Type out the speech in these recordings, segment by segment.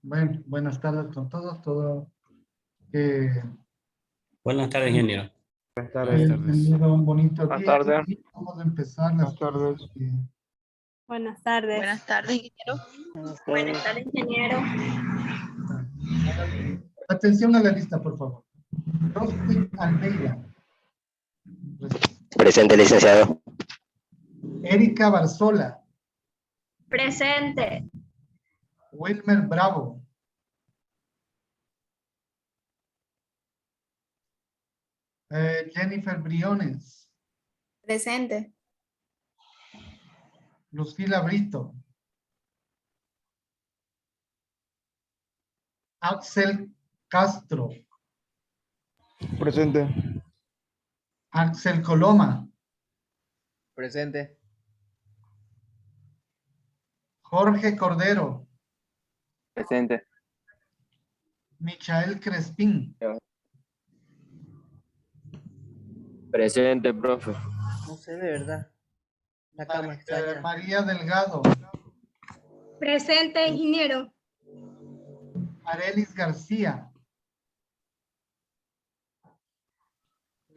Bueno, buenas tardes con todos. Que Buenas tardes, ingeniero. Buenas hayan tardes. tenido un bonito Buenas día. tardes. Y vamos a empezar las Buenas tardes. clases Buenas tardes. Buenas tardes, ingeniero. Buenas tardes, ingeniero. Atención a la lista, por favor. Rosy Almeida. Presente, licenciado. Erika Barzola. Presente. Wilmer Bravo. Jennifer Briones. Presente. Lucila Brito. Axel Castro. Presente. Axel Coloma. Presente. Jorge Cordero. Presente. Michael Crespín. Presente, profe. No se ve, ¿verdad? La cama está allá. María Delgado. Presente, ingeniero. Arelis García.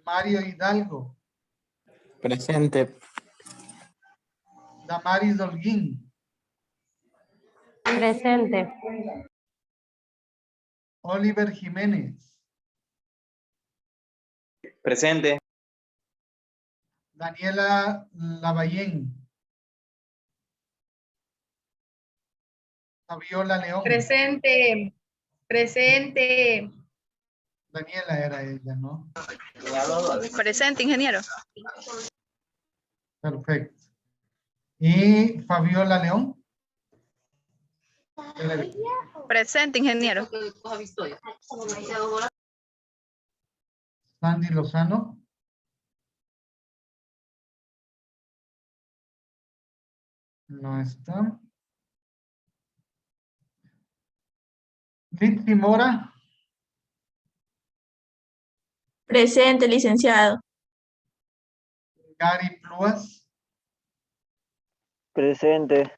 Mario Hidalgo. Presente. Damaris Holguín. Presente. Oliver Jiménez. Presente. Daniela Lavallén. Fabiola León. Presente. Presente. Daniela era ella, ¿no? Presente, ingeniero. Perfecto. ¿Y Fabiola León? Presente, ingeniero. Sandy Lozano. No está. Litsi Mora. Presente, licenciado. Gary Pluas. Presente.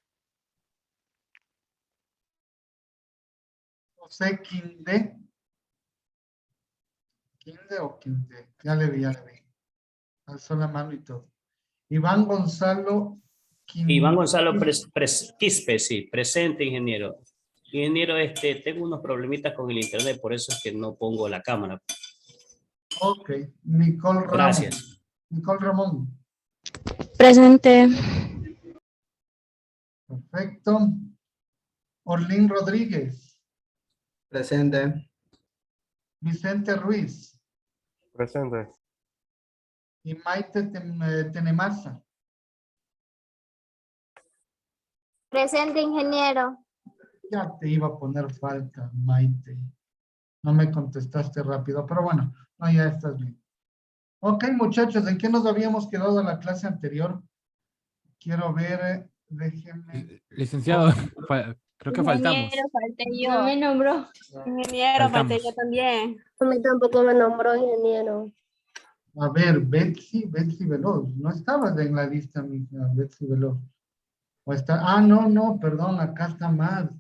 José Quinde. ¿Quinde o Quinde? Ya le vi. Alzó la mano y todo. Iván Gonzalo Quinde. Iván Gonzalo Quispe, sí, presente, ingeniero. Ingeniero, tengo unos problemitas con el internet, por eso es que no pongo la cámara. Ok. Nicole Ramón. Gracias. Nicole Ramón. Presente. Perfecto. Orlín Rodríguez. Presente. Vicente Ruiz. Presente. Y Maite Tenemasa. Presente, ingeniero. Ya te iba a poner falta, Maite. No me contestaste rápido, pero bueno, no, ya estás bien. Ok, muchachos, ¿en qué nos habíamos quedado en la clase anterior? Quiero ver, déjenme. Licenciado, creo que faltamos. Ingeniero, falté yo. No me nombró. Ingeniero, falté yo también. A mí tampoco me nombró ingeniero. A ver, Betsy Veloz. No estabas en la lista, mi Betsy Veloz. O está, no, perdón, acá está mal.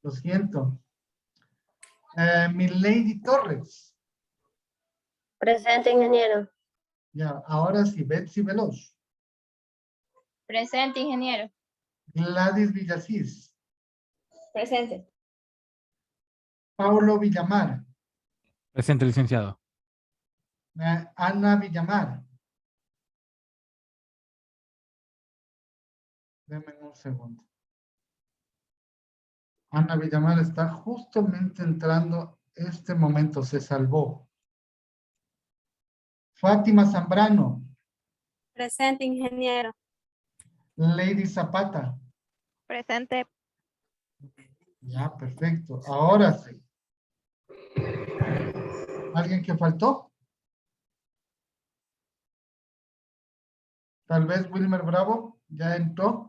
Lo siento. Mi Lady Torres. Presente, ingeniero. Ya, ahora sí, Betsy Veloz. Presente, ingeniero. Gladys Villasís. Presente. Paulo Villamar. Presente, licenciado. Ana Villamar. Denme un segundo. Ana Villamar está justamente entrando este momento, se salvó. Fátima Zambrano. Presente, ingeniero. Lady Zapata. Presente. Ya, perfecto. Ahora sí. ¿Alguien que faltó? Tal vez Wilmer Bravo ya entró.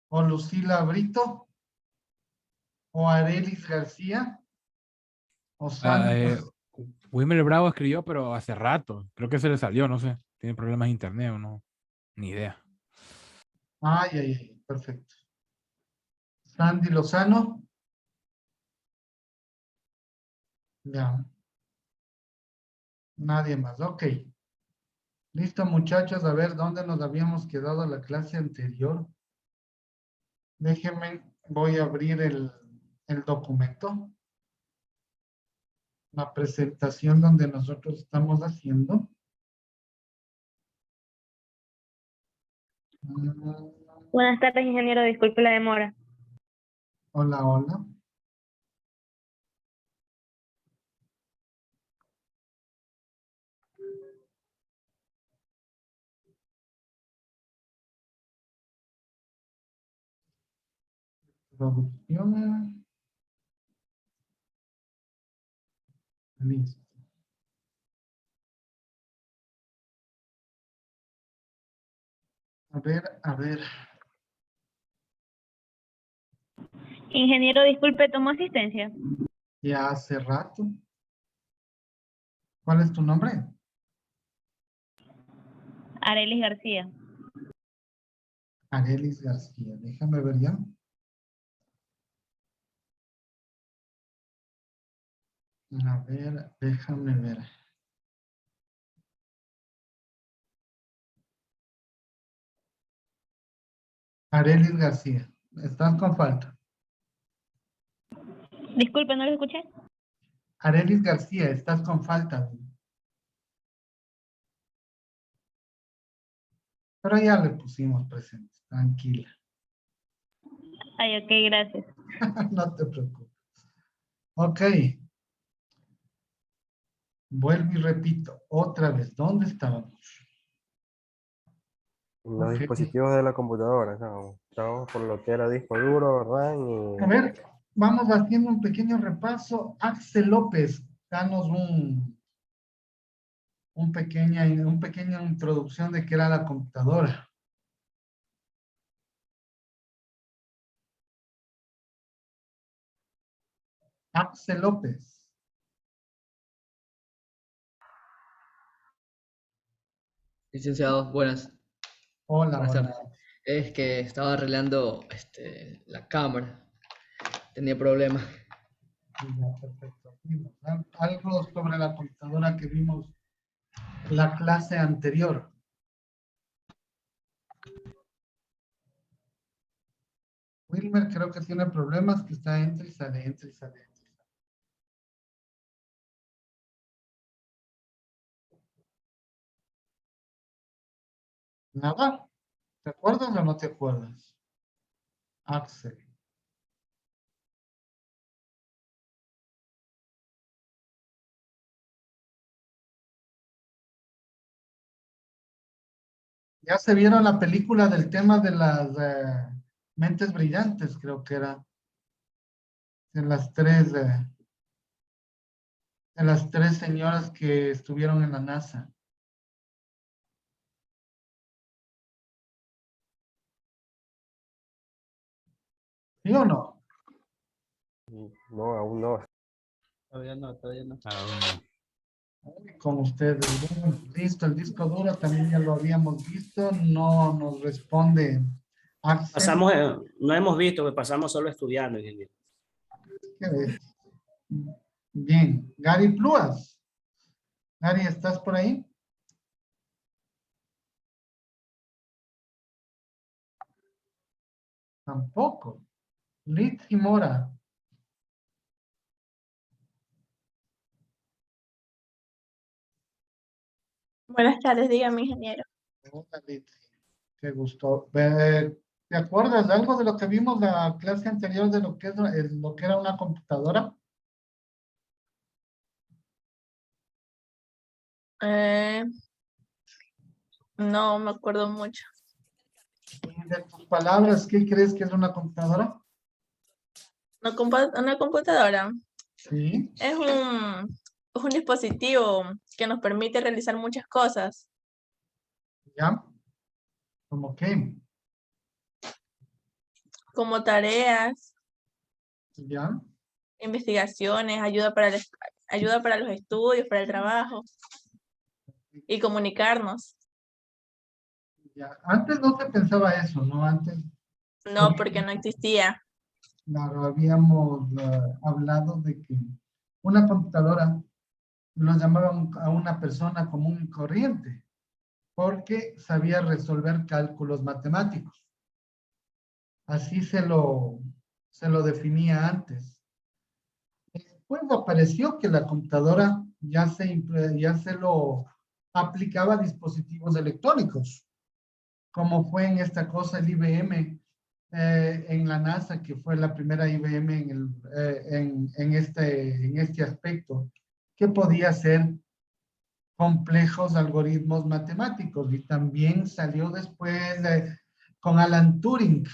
O Lucila Brito. O Arelis García. O Santos. Wilmer Bravo escribió, pero hace rato. Creo que se le salió, no sé. Tiene problemas de internet o no. Ni idea. Ay, perfecto. Sandy Lozano. Ya. Nadie más. Ok. Listo, muchachos. A ver, ¿dónde nos habíamos quedado la clase anterior? Déjenme, voy a abrir el documento. La presentación donde nosotros estamos haciendo. Buenas tardes, ingeniero. Disculpe la demora. Hola, hola. Producción. Listo. A ver, a ver. Ingeniero, disculpe, ¿tomo asistencia? Ya hace rato. ¿Cuál es tu nombre? Arelis García. Arelis García. Déjame ver ya. A ver, déjame ver. Arelis García. Estás con falta. Disculpe, ¿no lo escuché? Arelis García, estás con falta. Pero ya le pusimos presente. Tranquila. Ay, ok, gracias. No te preocupes. Ok. Vuelvo y repito. Otra vez. ¿Dónde estábamos? Los Ok. dispositivos de la computadora, estamos por lo que era disco duro, RAM A ver, vamos haciendo un pequeño repaso. Axel López, danos una pequeña introducción de qué era la computadora. Axel López. Licenciado, buenas. Hola, Buenas hola. tardes. Es que estaba arreglando la cámara. Tenía problemas. Ya, perfecto. Vimos, algo sobre la computadora que vimos la clase anterior. Wilmer creo que tiene problemas, que está entra y sale, entra y sale, entra y sale. Nada. ¿Te acuerdas o no te acuerdas? Axel. Ya se vieron la película del tema de las mentes brillantes, creo que era. De las tres señoras que estuvieron en la NASA. ¿Sí o no? no, aún no. Todavía no, todavía no. Con ustedes. Bueno, listo, el disco duro también ya lo habíamos visto. No nos responde Axel. Pasamos, no hemos visto, que pasamos solo estudiando, ingeniero. ¿Qué ves? Bien. Gary Pluas. Gary, ¿estás por ahí? Tampoco. Liz y Mora. Buenas tardes, dígame, ingeniero. Hola, Liz. Qué gusto. ¿Te acuerdas de algo de lo que vimos la clase anterior de lo que es lo que era una computadora? No me acuerdo mucho. Y de tus palabras, ¿qué crees que es una computadora? Una computadora Sí. es un dispositivo que nos permite realizar muchas cosas. ¿Ya? ¿Cómo qué? Como tareas, ¿Ya? investigaciones, ayuda para los estudios, para el trabajo y comunicarnos. Ya. Antes no se pensaba eso, ¿no? Antes, No, porque no existía. claro, habíamos hablado de que Una computadora lo llamaban a una persona común y corriente porque sabía resolver cálculos matemáticos. Así se lo definía antes. Después apareció que la computadora ya se lo aplicaba a dispositivos electrónicos, como fue en esta cosa el IBM en la NASA, que fue la primera IBM en este aspecto, que podía hacer complejos algoritmos matemáticos. Y también salió después con Alan Turing.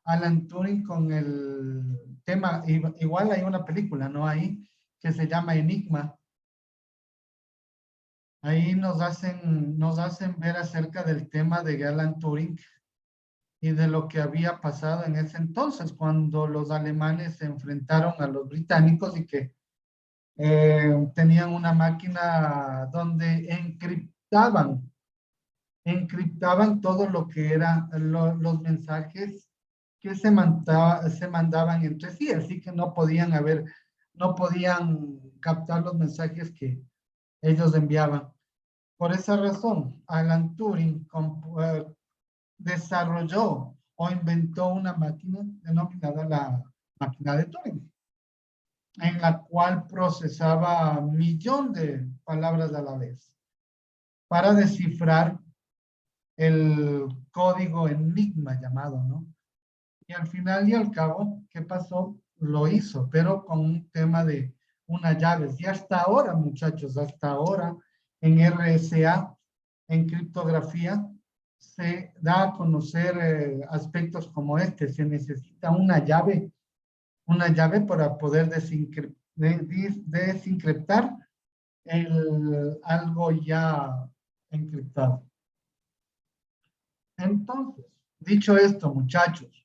Alan Turing con el tema, igual hay una película, ¿no? Ahí, que se llama Enigma. Ahí nos hacen ver acerca del tema de Alan Turing y de lo que había pasado en ese entonces, cuando los alemanes se enfrentaron a los británicos y que tenían una máquina donde encriptaban todo lo que eran los mensajes que se mandaban entre sí, así que no podían captar los mensajes que ellos enviaban. Por esa razón, Alan Turing desarrolló o inventó una máquina denominada la máquina de Turing, en la cual procesaba 1.000.000 de palabras a la vez para descifrar el código enigma llamado, ¿no? Y al final y al cabo, ¿qué pasó? Lo hizo, pero con un tema de unas llaves. Y hasta ahora, muchachos, hasta ahora, en RSA, en criptografía, se da a conocer aspectos como este. Se necesita una llave para poder desencriptar algo ya encriptado. Entonces, dicho esto, muchachos,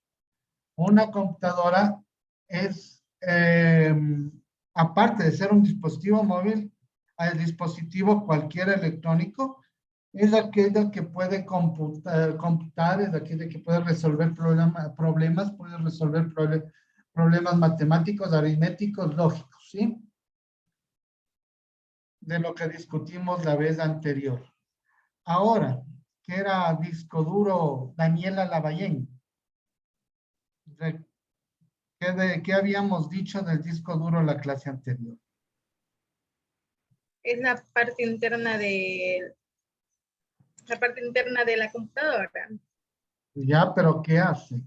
una computadora es, aparte de ser un dispositivo móvil, al dispositivo cualquier electrónico, es aquella que puede computar, es aquella que puede resolver problemas, puede resolver problemas matemáticos, aritméticos, lógicos, ¿sí? De lo que discutimos la vez anterior. Ahora, ¿qué era disco duro Daniela Lavallén? ¿Qué habíamos dicho del disco duro la clase anterior? Es la parte interna de la computadora. Ya, pero ¿qué hace?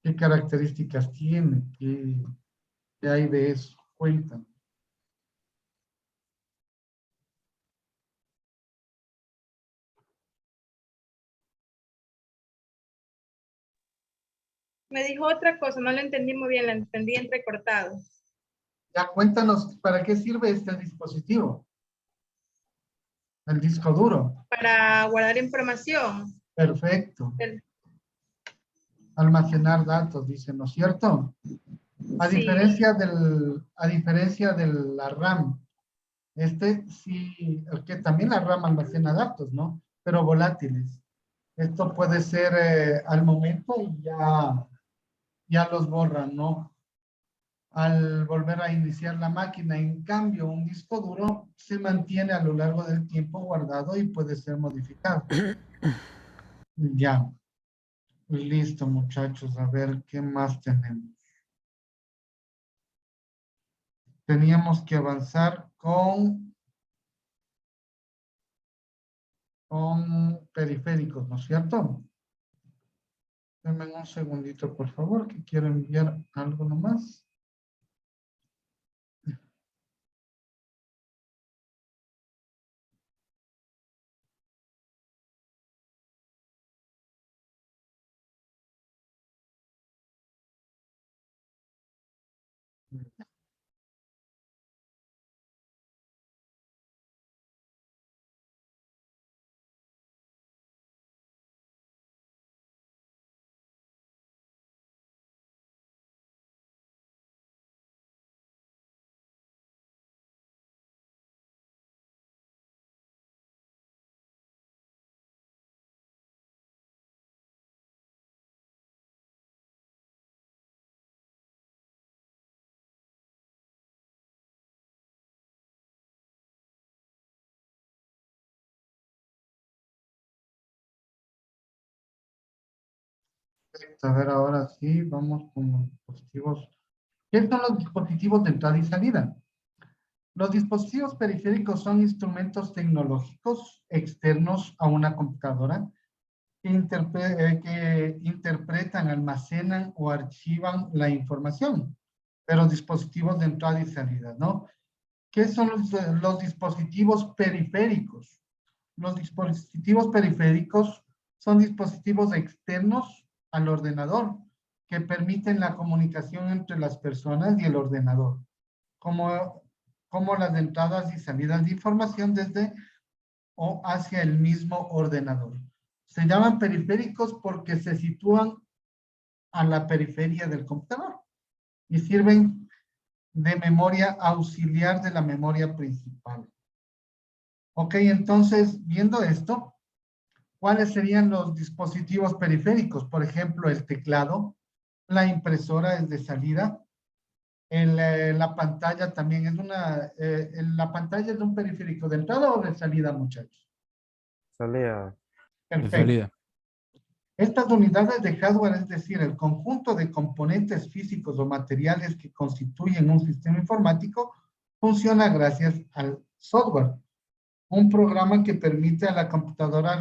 ¿Qué características tiene? ¿Qué hay de eso? Cuéntame. Me dijo otra cosa, no la entendí muy bien, la entendí entrecortado. Ya, cuéntanos, ¿para qué sirve este dispositivo? El disco duro. Para guardar información. Perfecto. Almacenar datos, dice, ¿no es cierto? A Sí. diferencia de la RAM, sí, que también la RAM almacena datos, ¿no? Pero volátiles. Esto puede ser al momento y ya los borran, ¿no? Al volver a iniciar la máquina. En cambio, un disco duro se mantiene a lo largo del tiempo guardado y puede ser modificado. Ya. Listo, muchachos. A ver, ¿qué más tenemos? Teníamos que avanzar con periféricos, ¿no es cierto? Denme un segundito, por favor, que quiero enviar algo nomás. A ver, ahora sí, vamos con los dispositivos. ¿Qué son los dispositivos de entrada y salida? Los dispositivos periféricos son instrumentos tecnológicos externos a una computadora que interpretan, almacenan o archivan la información, pero dispositivos de entrada y salida, ¿no? ¿Qué son los dispositivos periféricos? Los dispositivos periféricos son dispositivos externos al ordenador que permiten la comunicación entre las personas y el ordenador, como, como las entradas y salidas de información desde o hacia el mismo ordenador. Se llaman periféricos porque se sitúan a la periferia del computador y sirven de memoria auxiliar de la memoria principal. Ok, entonces, viendo esto, ¿cuáles serían los dispositivos periféricos? Por ejemplo, el teclado, la impresora es de salida, la pantalla también es la pantalla es un periférico de entrada o de salida, muchachos. Salida. De Perfecto. salida. Estas unidades de hardware, es decir, el conjunto de componentes físicos o materiales que constituyen un sistema informático, funciona gracias al software, un programa que permite a la computadora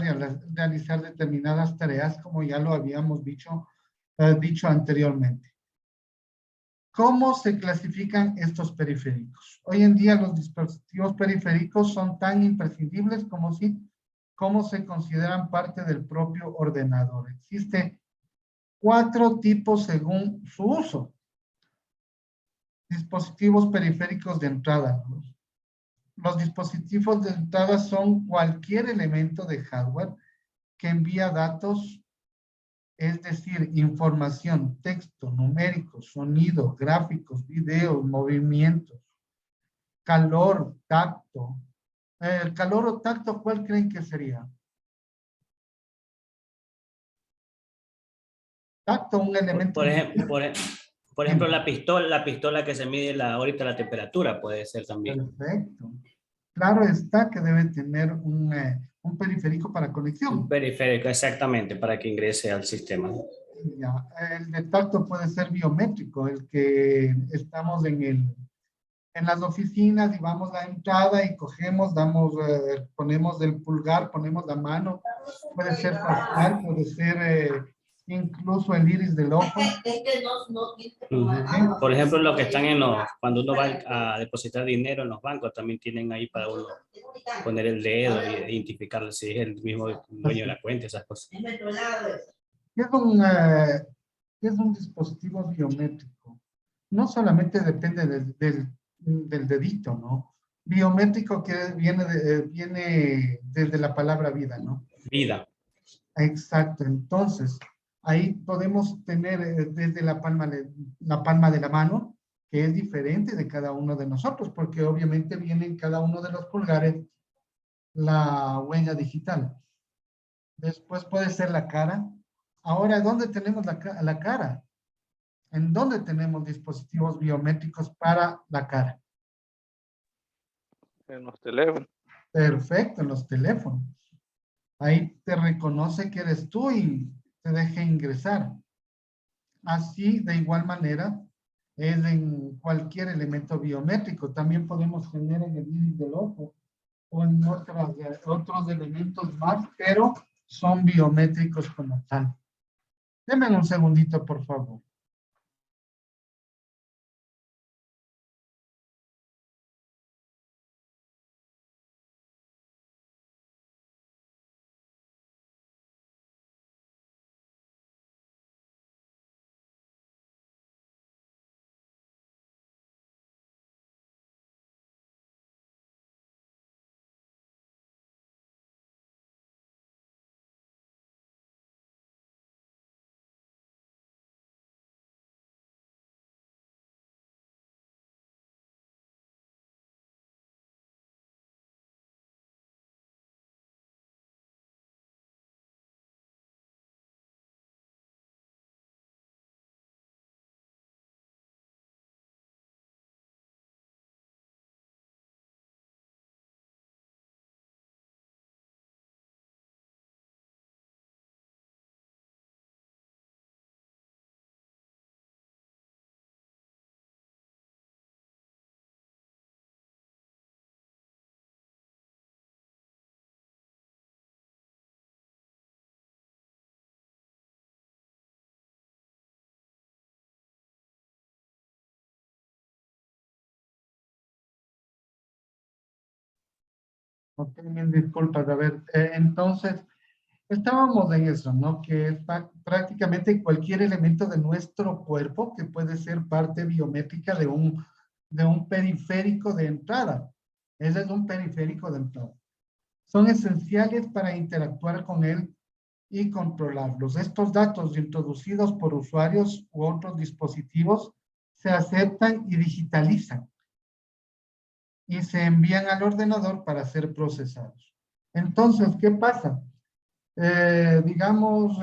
realizar determinadas tareas, como ya lo habíamos dicho anteriormente. ¿Cómo se clasifican estos periféricos? Hoy en día los dispositivos periféricos son tan imprescindibles como se consideran parte del propio ordenador. Existen 4 tipos según su uso. Dispositivos periféricos de entrada. Los dispositivos de entrada son cualquier elemento de hardware que envía datos, es decir, información, texto, numéricos, sonido, gráficos, videos, movimientos, calor, tacto. El calor o tacto, ¿cuál creen que sería? Tacto, un elemento. Por ejemplo, la pistola que se mide ahorita la temperatura puede ser también. Perfecto. Claro está que debe tener un periférico para conexión. Un periférico, exactamente, para que ingrese al sistema. Ya. El de tacto puede ser biométrico, el que estamos en las oficinas y vamos a la entrada y cogemos, ponemos el pulgar, ponemos la mano, puede ser facial, puede ser incluso el iris del ojo. Ujú. Por ejemplo, los que están cuando uno va a depositar dinero en los bancos, también tienen ahí para uno poner el dedo e identificar si es el mismo dueño de la cuenta, esas cosas. Es un dispositivo biométrico. No solamente depende del dedito, ¿no? Biométrico que viene desde la palabra vida, ¿no? Vida. Exacto. Entonces, ahí podemos tener desde la palma de la mano, que es diferente de cada uno de nosotros, porque obviamente viene en cada uno de los pulgares la huella digital. Después puede ser la cara. Ahora, ¿dónde tenemos la cara? ¿En dónde tenemos dispositivos biométricos para la cara? En los teléfonos. Perfecto, en los teléfonos. Ahí te reconoce que eres tú y te deja ingresar. Así, de igual manera, es en cualquier elemento biométrico. También podemos tener en el iris del ojo o en otros elementos más, pero son biométricos como tal. Denme un segundito, por favor. Ok, mil disculpas. A ver, entonces, estábamos en eso, ¿no? Que es prácticamente cualquier elemento de nuestro cuerpo que puede ser parte biométrica de un periférico de entrada. Ese es un periférico de entrada. Son esenciales para interactuar con él y controlarlos. Estos datos introducidos por usuarios u otros dispositivos se aceptan y digitalizan y se envían al ordenador para ser procesados. Entonces, ¿qué pasa? Digamos,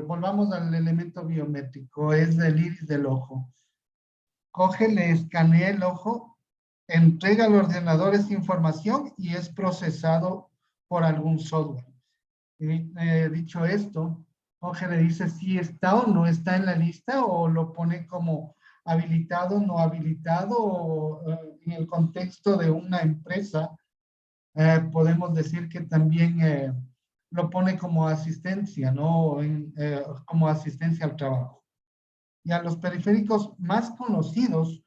volvamos al elemento biométrico, es el iris del ojo. Coge, le escanea el ojo, entrega al ordenador esa información y es procesado por algún software. Dicho esto, Jorge le dice si está o no está en la lista o lo pone como habilitado, no habilitado, o en el contexto de una empresa, podemos decir que también lo pone como asistencia, ¿no? Como asistencia al trabajo. Y a los periféricos más conocidos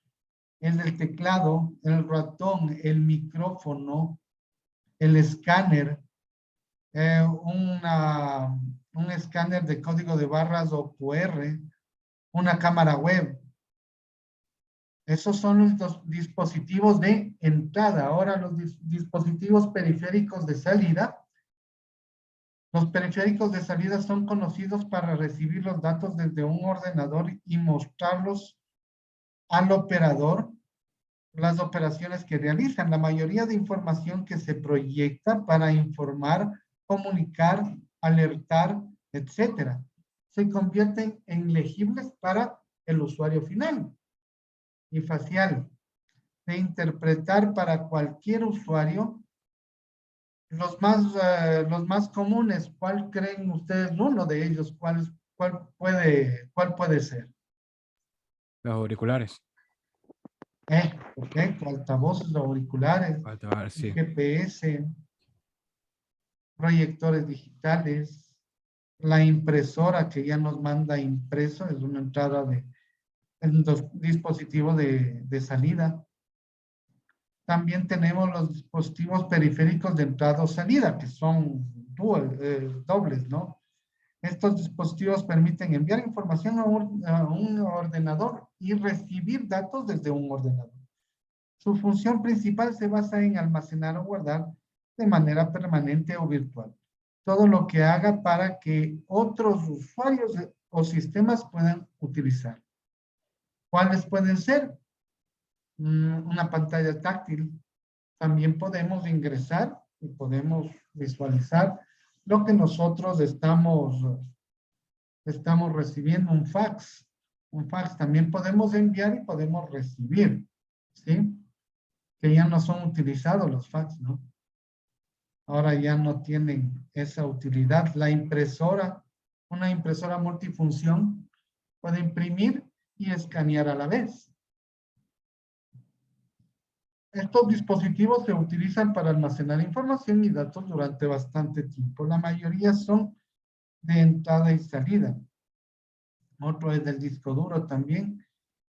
es el teclado, el ratón, el micrófono, el escáner, un escáner de código de barras o QR, una cámara web. Esos son los dispositivos de entrada. Ahora los dispositivos periféricos de salida. Los periféricos de salida son conocidos para recibir los datos desde un ordenador y mostrarlos al operador, las operaciones que realizan. La mayoría de información que se proyecta para informar, comunicar, alertar, etcétera, se convierten en legibles para el usuario final y facial, de interpretar para cualquier usuario. Los más comunes, ¿cuál creen ustedes uno de ellos? ¿Cuál puede ser? Los auriculares. Perfecto, altavoces, auriculares, Sí. GPS, proyectores digitales, la impresora que ya nos manda impreso, es una entrada de un dispositivo de salida. También tenemos los dispositivos periféricos de entrada o salida, que son dobles, ¿no? Estos dispositivos permiten enviar información a un ordenador y recibir datos desde un ordenador. Su función principal se basa en almacenar o guardar de manera permanente o virtual todo lo que haga para que otros usuarios o sistemas puedan utilizar. ¿Cuáles pueden ser? Una pantalla táctil. También podemos ingresar y podemos visualizar lo que nosotros estamos recibiendo, un fax. Un fax también podemos enviar y podemos recibir, ¿sí? Que ya no son utilizados los fax, ¿no? Ahora ya no tienen esa utilidad. La impresora, una impresora multifunción, puede imprimir y escanear a la vez. Estos dispositivos se utilizan para almacenar información y datos durante bastante tiempo. La mayoría son de entrada y salida. Otro es del disco duro también,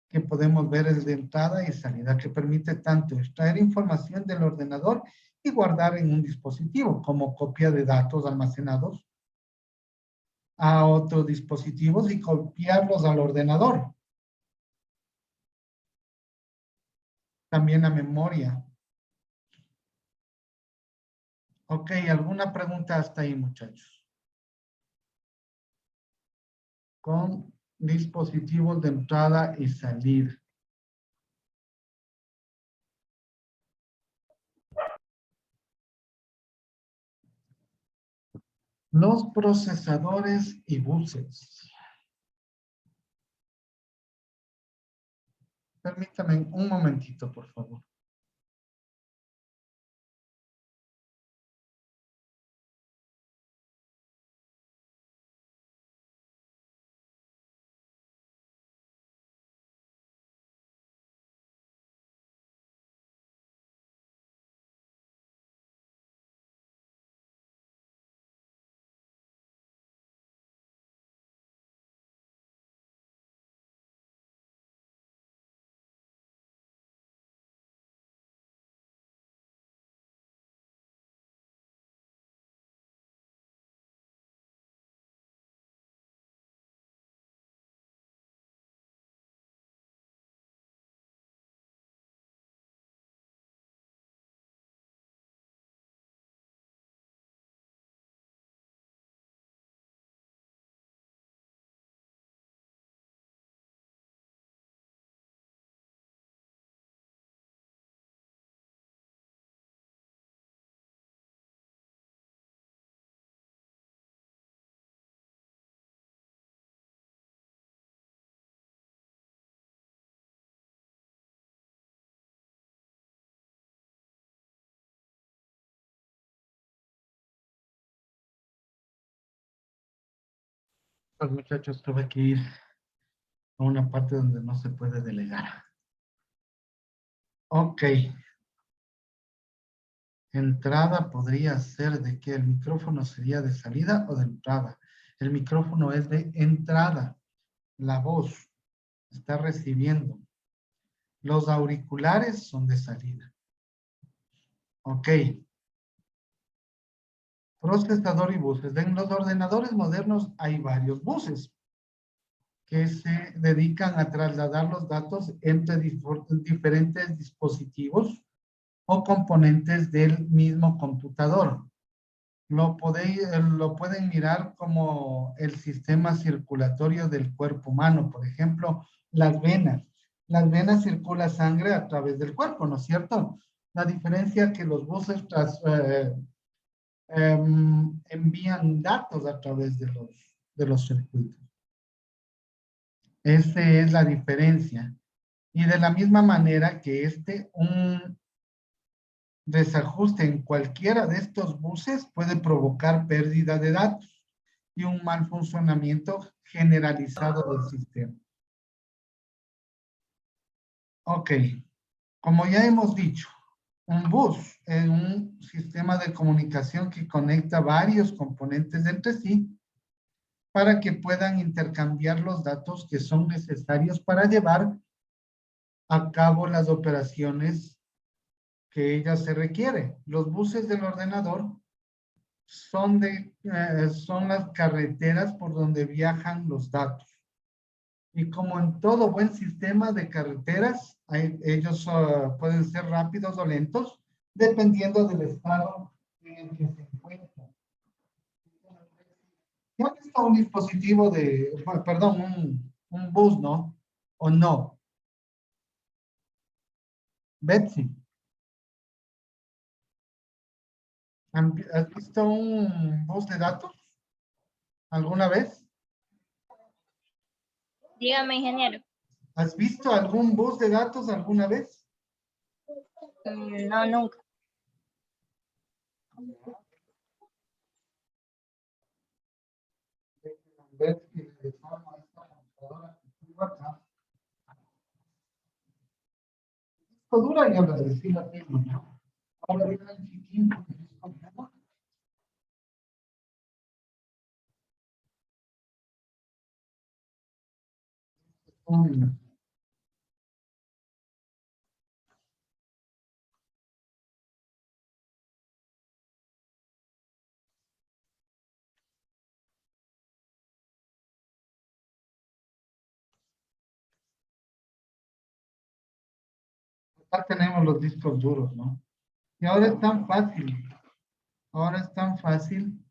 que podemos ver es de entrada y salida, que permite tanto extraer información del ordenador y guardar en un dispositivo, como copia de datos almacenados a otros dispositivos y copiarlos al ordenador. También a memoria. Ok, ¿alguna pregunta hasta ahí, muchachos? Con dispositivos de entrada y salida. Los procesadores y buses. Permítame un momentito, por favor. Pues muchachos, tuve que ir a una parte donde no se puede delegar. Ok. Entrada podría ser de que el micrófono sería de salida o de entrada. El micrófono es de entrada. La voz está recibiendo. Los auriculares son de salida. Ok. Procesador y buses. En los ordenadores modernos hay varios buses que se dedican a trasladar los datos entre diferentes dispositivos o componentes del mismo computador. Lo pueden mirar como el sistema circulatorio del cuerpo humano. Por ejemplo, las venas. Las venas circula sangre a través del cuerpo, ¿no es cierto? La diferencia es que los buses envían datos a través de los circuitos. Esa es la diferencia. Y de la misma manera que un desajuste en cualquiera de estos buses puede provocar pérdida de datos y un mal funcionamiento generalizado del sistema. Ok, como ya hemos dicho, un bus es un sistema de comunicación que conecta varios componentes entre sí para que puedan intercambiar los datos que son necesarios para llevar a cabo las operaciones que ella se requiere. Los buses del ordenador son las carreteras por donde viajan los datos. Y como en todo buen sistema de carreteras, ellos pueden ser rápidos o lentos, dependiendo del estado en el que se encuentran. ¿Ya han visto un dispositivo perdón, un bus, no? ¿O no? Betsy. ¿Has visto un bus de datos alguna vez? Dígame, ingeniero. ¿Has visto algún bus de datos alguna vez? No, nunca. Betsy, le desarmo a esta computadora que tengo acá. Esto dura y ahora sí la tengo, ¿no? Ahora viene el chiquín porque es complejo. Acá tenemos los discos duros, ¿no? Y ahora es tan fácil. Ahora es tan fácil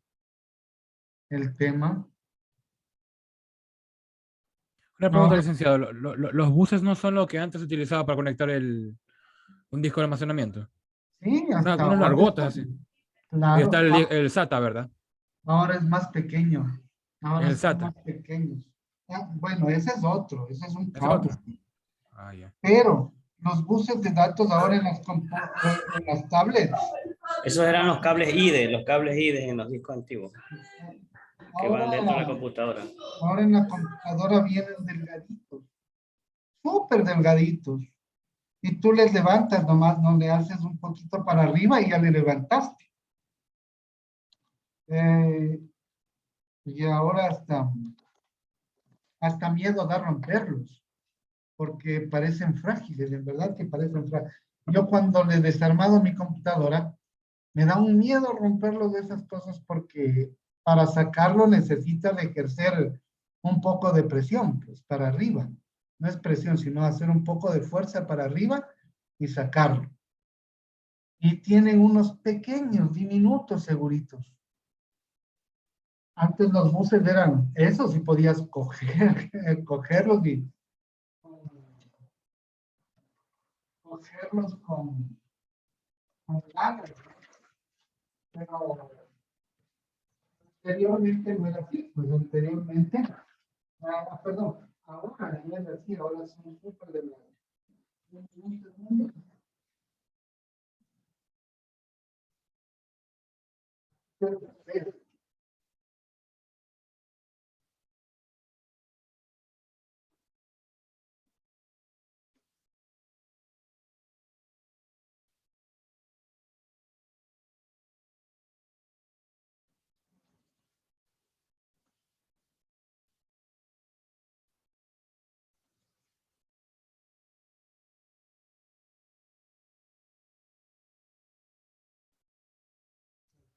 el tema. Una pregunta, Ahora, licenciado. ¿Los buses no son lo que antes se utilizaba para conectar un disco de almacenamiento? sí, hasta Unas ahora largotas así. Y claro, está el SATA, ¿verdad? ahora es más pequeño. Es Ahora el son más SATA. pequeños. Bueno, ese es otro, ese es un Es cable. otro. Ah, ya. Pero los buses de datos ahora en las tablets, Esos eran los cables IDE, los cables IDE en los discos antiguos, que van dentro de la ahora, computadora. ahora en la computadora vienen delgaditos, súper delgaditos. Y tú les levantas nomás, no le haces un poquito para arriba y ya le levantaste. Y ahora hasta miedo da romperlos, porque parecen frágiles, en verdad que parecen frágiles. Yo cuando le he desarmado mi computadora, me da un miedo romperlo de esas cosas porque para sacarlo necesitas ejercer un poco de presión, pues para arriba. No es presión, sino hacer un poco de fuerza para arriba y sacarlo. Y tienen unos pequeños, diminutos seguritos. Antes los buses eran esos y podías cogerlos y cogerlos con ganas. Pero anteriormente no era así, pues anteriormente, perdón, ahora no es así, ahora son súper delgados. Un segundo.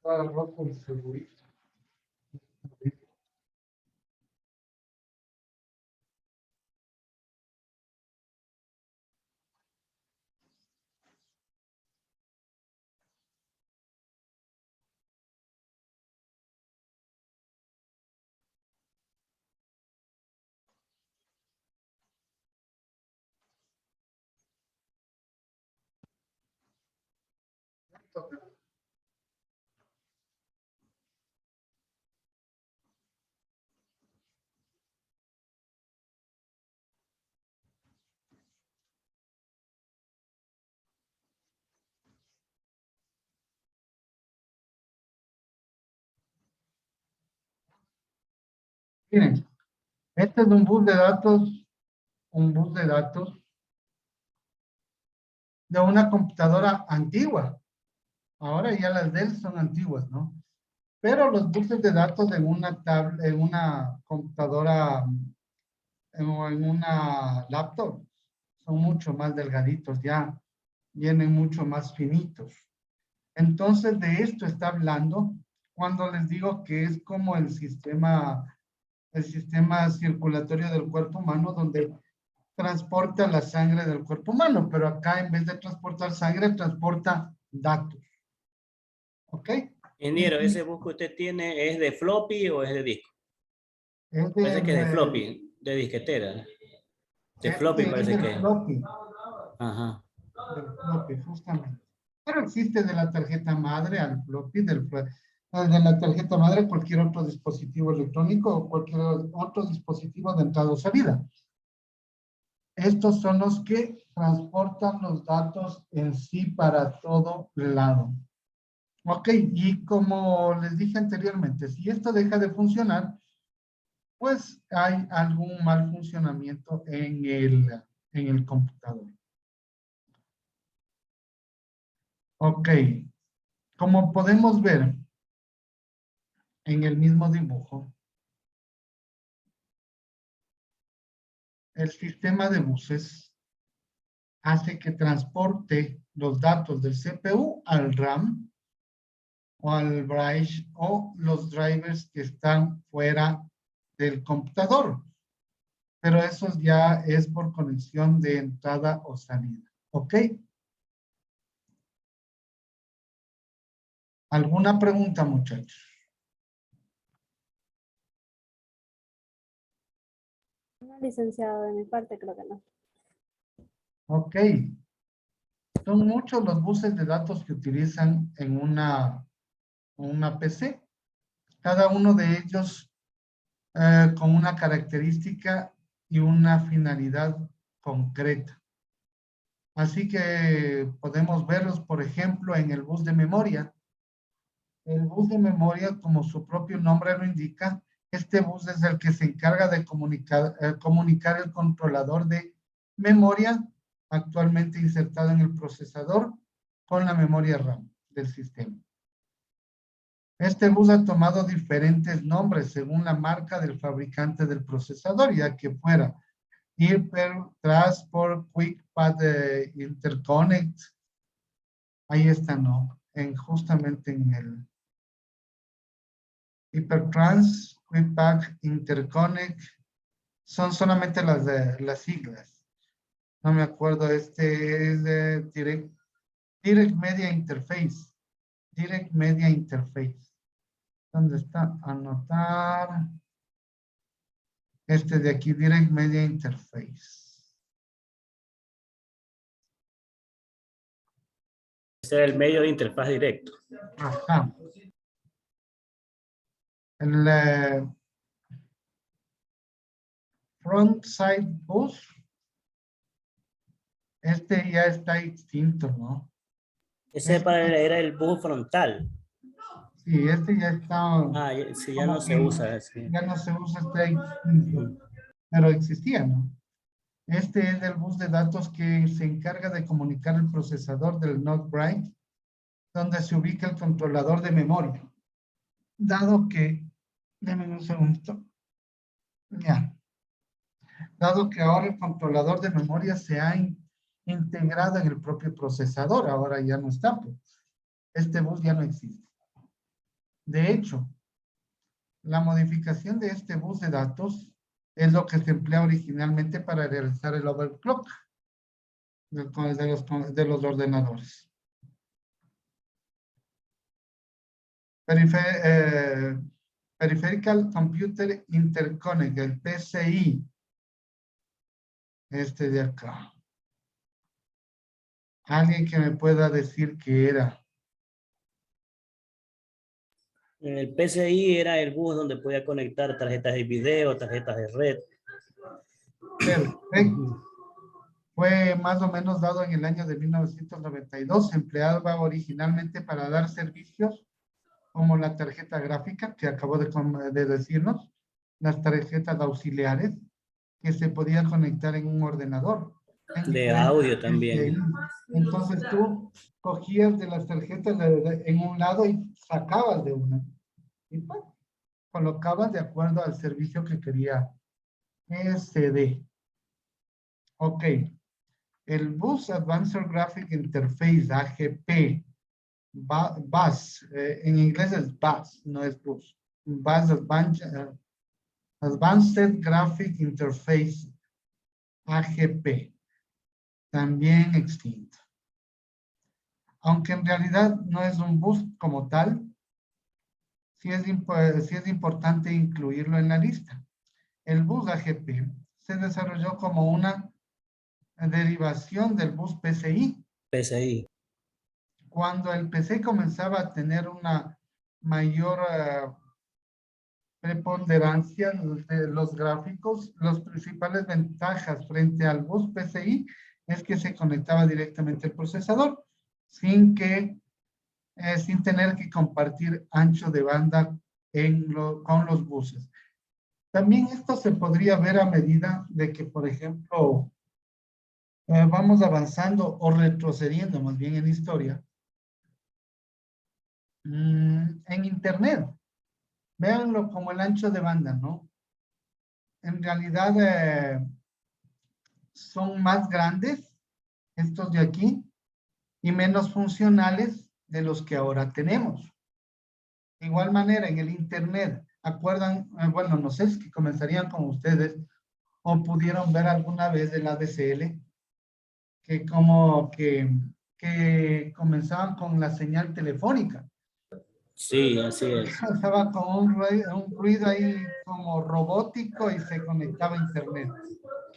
Al rojo y segurito. Miren, este es un bus de datos, de una computadora antigua. Ahora ya las de él son antiguas, ¿no? Pero los buses de datos en una en una computadora o en una laptop son mucho más delgaditos ya, vienen mucho más finitos. Entonces de esto está hablando cuando les digo que es como el sistema circulatorio del cuerpo humano, donde transporta la sangre del cuerpo humano, pero acá en vez de transportar sangre, transporta datos. ¿Ok? Ingeniero, ¿ese bus que usted tiene es de floppy o es de disco? Parece que es de floppy, de disquetera. De floppy parece que es. Floppy, Ajá. del floppy, justamente. Pero existe de la tarjeta madre al floppy, de la tarjeta madre cualquier otro dispositivo electrónico o cualquier otro dispositivo de entrada o salida. Estos son los que transportan los datos en sí para todo lado. Ok, y como les dije anteriormente, si esto deja de funcionar, pues hay algún mal funcionamiento en el computador. Ok, como podemos ver en el mismo dibujo, el sistema de buses hace que transporte los datos del CPU al RAM o al bridge o los drivers que están fuera del computador. Pero eso ya es por conexión de entrada o salida. ¿Ok? ¿Alguna pregunta, muchachos? No, licenciado, de mi parte creo que no. Ok. Son muchos los buses de datos que utilizan en una PC. Cada uno de ellos con una característica y una finalidad concreta. Así que podemos verlos, por ejemplo, en el bus de memoria. El bus de memoria, como su propio nombre lo indica, este bus es el que se encarga de comunicar el controlador de memoria actualmente insertado en el procesador con la memoria RAM del sistema. Este bus ha tomado diferentes nombres según la marca del fabricante del procesador, ya que fuera Hyper, Transport, Quick Path Interconnect. Ahí está, ¿no? Justamente en el Hypertrans, Quick Path Interconnect. Son solamente las siglas. No me acuerdo, este es de Direct Media Interface. Direct Media Interface. ¿Dónde está? Anotar. Este de aquí, Direct Media Interface. Ese es el medio de interfaz directo. Ajá. El Front Side Bus. Este ya está extinto, ¿no? Ese era el bus frontal. Sí, este ya está. Ah, sí, ya no se usa. Sí. Ya no se usa, está extinto. Pero existía, ¿no? Este es el bus de datos que se encarga de comunicar el procesador del Node Bright, donde se ubica el controlador de memoria. Dado que, denme un segundo. Ya. Dado que ahora el controlador de memoria se ha integrado en el propio procesador, ahora ya no está, pues. Este bus ya no existe. De hecho, la modificación de este bus de datos es lo que se emplea originalmente para realizar el overclock de los ordenadores. Peripheral Computer Interconnect, el PCI. Este de acá. Alguien que me pueda decir qué era. El PCI era el bus donde podía conectar tarjetas de video, tarjetas de red. Perfecto. Fue más o menos dado en el año de 1992. Se empleaba originalmente para dar servicios como la tarjeta gráfica que acabo de decirnos, las tarjetas auxiliares que se podían conectar en un ordenador. De audio también. Entonces tú cogías de las tarjetas en un lado y sacabas de una. Y pues, colocabas de acuerdo al servicio que quería SD. Ok. El Bus Advanced Graphic Interface, AGP, BUS, en inglés es BUS, no es BUS. BUS Advanced Graphic Interface, AGP, también extinto. Aunque en realidad no es un bus como tal, sí es importante incluirlo en la lista. El bus AGP se desarrolló como una derivación del bus PCI. PCI. Cuando el PC comenzaba a tener una mayor preponderancia de los gráficos, las principales ventajas frente al bus PCI es que se conectaba directamente al procesador sin tener que compartir ancho de banda con los buses. También esto se podría ver a medida de que, por ejemplo, vamos avanzando o retrocediendo más bien en historia. En Internet, véanlo como el ancho de banda, ¿no? En realidad son más grandes estos de aquí y menos funcionales de los que ahora tenemos. De igual manera, en el Internet, ¿acuerdan? Bueno, no sé si comenzarían con ustedes o pudieron ver alguna vez el ADSL, que comenzaban con la señal telefónica. Sí, así es. Estaba con un ruido ahí como robótico y se conectaba a Internet.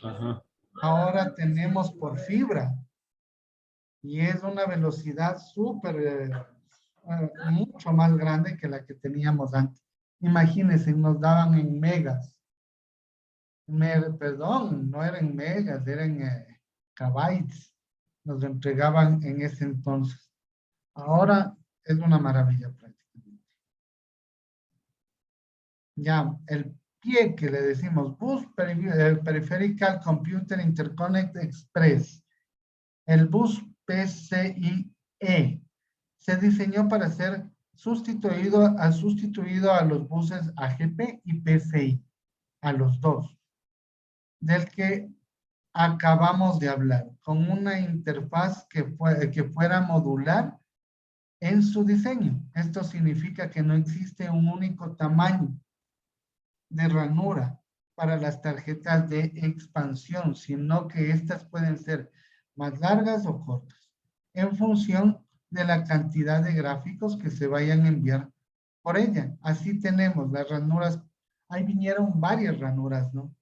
Ajá. Ahora tenemos por fibra y es una velocidad mucho más grande que la que teníamos antes. Imagínense, nos daban en megas. Perdón, no eran megas, eran kbytes. Nos entregaban en ese entonces. Ahora es una maravilla prácticamente. Ya, el pie que le decimos bus Peripheral Computer Interconnect Express. El bus PCIe se diseñó para ser sustituido a los buses AGP y PCI, a los dos, del que acabamos de hablar, con una interfaz que fuera modular en su diseño. Esto significa que no existe un único tamaño de ranura para las tarjetas de expansión, sino que estas pueden ser más largas o cortas, en función de la cantidad de gráficos que se vayan a enviar por ella. Así tenemos las ranuras, ahí vinieron varias ranuras, ¿no?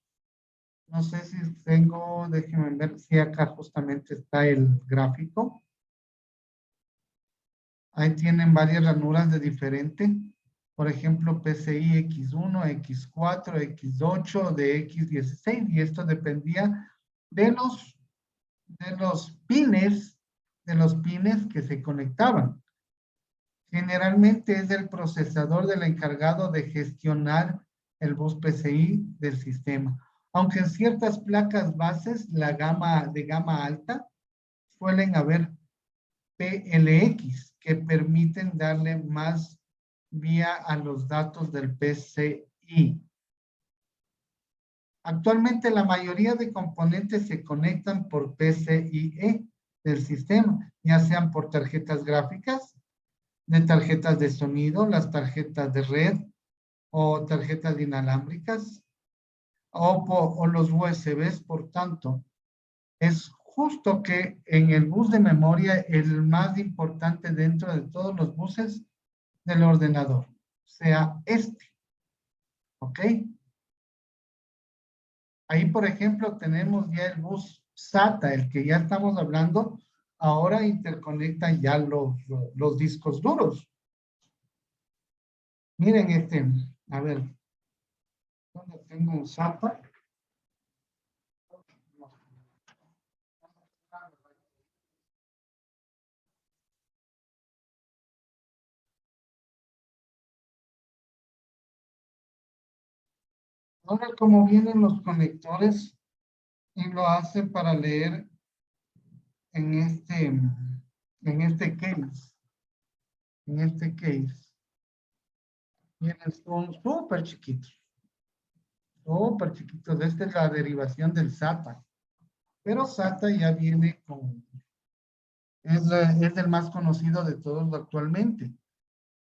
No sé si tengo, déjenme ver si acá justamente está el gráfico. Ahí tienen varias ranuras de diferente. Por ejemplo, PCI X1, X4, X8, de X16. Y esto dependía de los pines que se conectaban. Generalmente es el procesador del encargado de gestionar el bus PCI del sistema. Aunque en ciertas placas bases, de gama alta, suelen haber PLX que permiten darle más vía a los datos del PCI. Actualmente la mayoría de componentes se conectan por PCIe del sistema, ya sean por tarjetas gráficas, de tarjetas de sonido, las tarjetas de red o tarjetas inalámbricas o los USBs. Por tanto, es justo que en el bus de memoria, el más importante dentro de todos los buses del ordenador sea este. ¿Ok? Ahí, por ejemplo, tenemos ya el bus SATA, el que ya estamos hablando. Ahora interconecta ya los discos duros. Miren este, a ver, ¿dónde tengo un SATA? Ahora, como vienen los conectores y lo hacen para leer en este case. En este case. Vienen, son súper chiquitos. Súper chiquitos. Esta es la derivación del SATA. Pero SATA ya viene con... Es el más conocido de todos actualmente,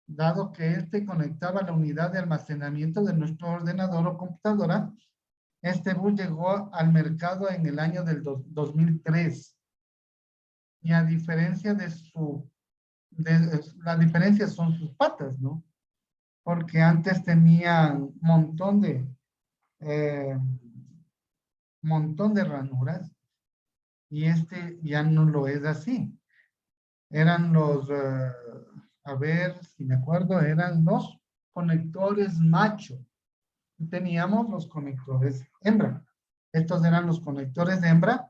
dado que este conectaba la unidad de almacenamiento de nuestro ordenador o computadora. Este bus llegó al mercado en el año del 2003. Y a diferencia la diferencia son sus patas, ¿no? Porque antes tenían eh, montón de ranuras y este ya no lo es así. Eran a ver si me acuerdo, eran los conectores macho. Teníamos los conectores hembra. Estos eran los conectores de hembra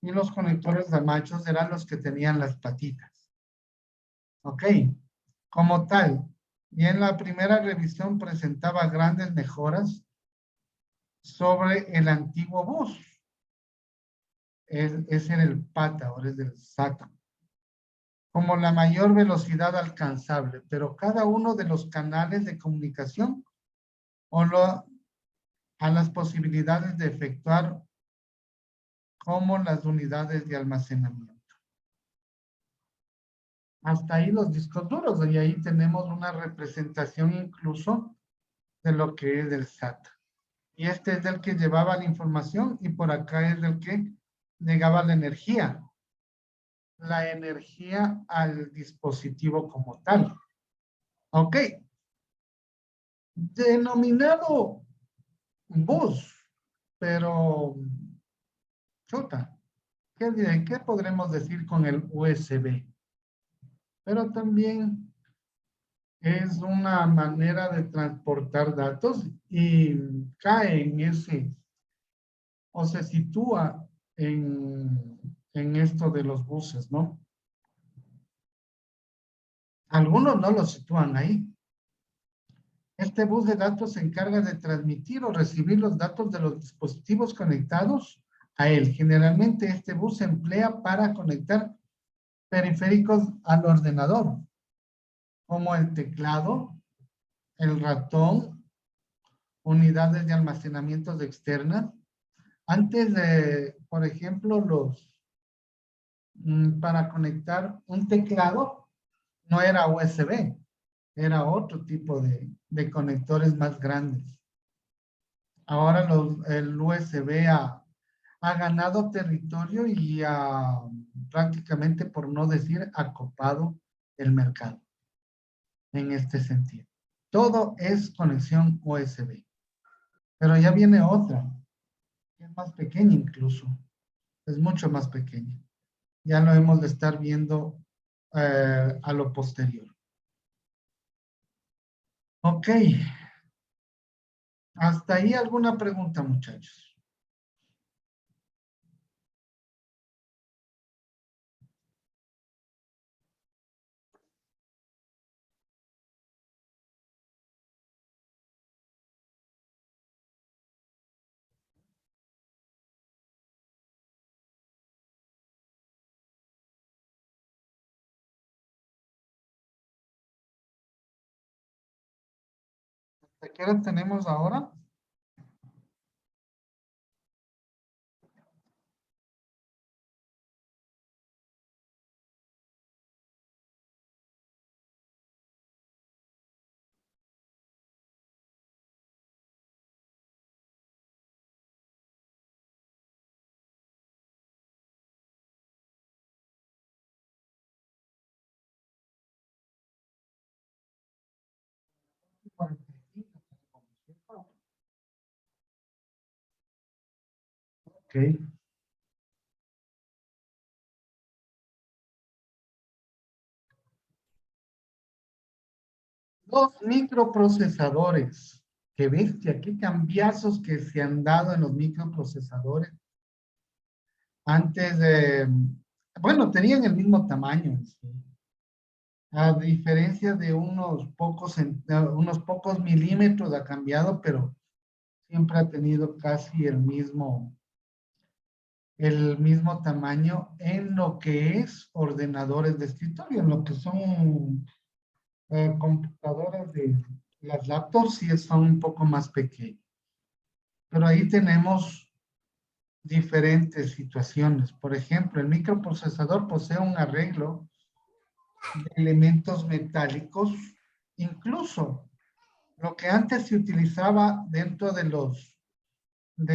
y los conectores de machos eran los que tenían las patitas. Ok, como tal, y en la primera revisión presentaba grandes mejoras sobre el antiguo bus. Ese era el PATA, ahora es el SATA. Como la mayor velocidad alcanzable, pero cada uno de los canales de comunicación a las posibilidades de efectuar como las unidades de almacenamiento. Hasta ahí los discos duros, y ahí tenemos una representación incluso de lo que es el SATA. Y este es el que llevaba la información y por acá es el que llegaba la energía al dispositivo como tal. Ok. Denominado bus, pero chuta, ¿qué podremos decir con el USB? Pero también es una manera de transportar datos y cae en ese, o se sitúa en esto de los buses, ¿no? Algunos no lo sitúan ahí. Este bus de datos se encarga de transmitir o recibir los datos de los dispositivos conectados a él. Generalmente este bus se emplea para conectar periféricos al ordenador, como el teclado, el ratón, unidades de almacenamiento externas. Antes de, por ejemplo, para conectar un teclado, no era USB, era otro tipo de conectores más grandes. Ahora el USB ha ganado territorio y prácticamente, por no decir, acopado el mercado en este sentido. Todo es conexión USB. Pero ya viene otra, que es más pequeña incluso. Es mucho más pequeña. Ya lo hemos de estar viendo a lo posterior. Ok. ¿Hasta ahí alguna pregunta, muchachos? ¿De qué hora tenemos ahora? Ok. Los microprocesadores. Qué bestia, qué cambiazos que se han dado en los microprocesadores. Antes de, bueno, tenían el mismo tamaño. ¿Sí? A diferencia de unos pocos milímetros ha cambiado, pero siempre ha tenido casi el mismo tamaño en lo que es ordenadores de escritorio, en lo que son computadoras de las laptops, sí son un poco más pequeñas. Pero ahí tenemos diferentes situaciones. Por ejemplo, el microprocesador posee un arreglo de elementos metálicos, incluso lo que antes se utilizaba dentro de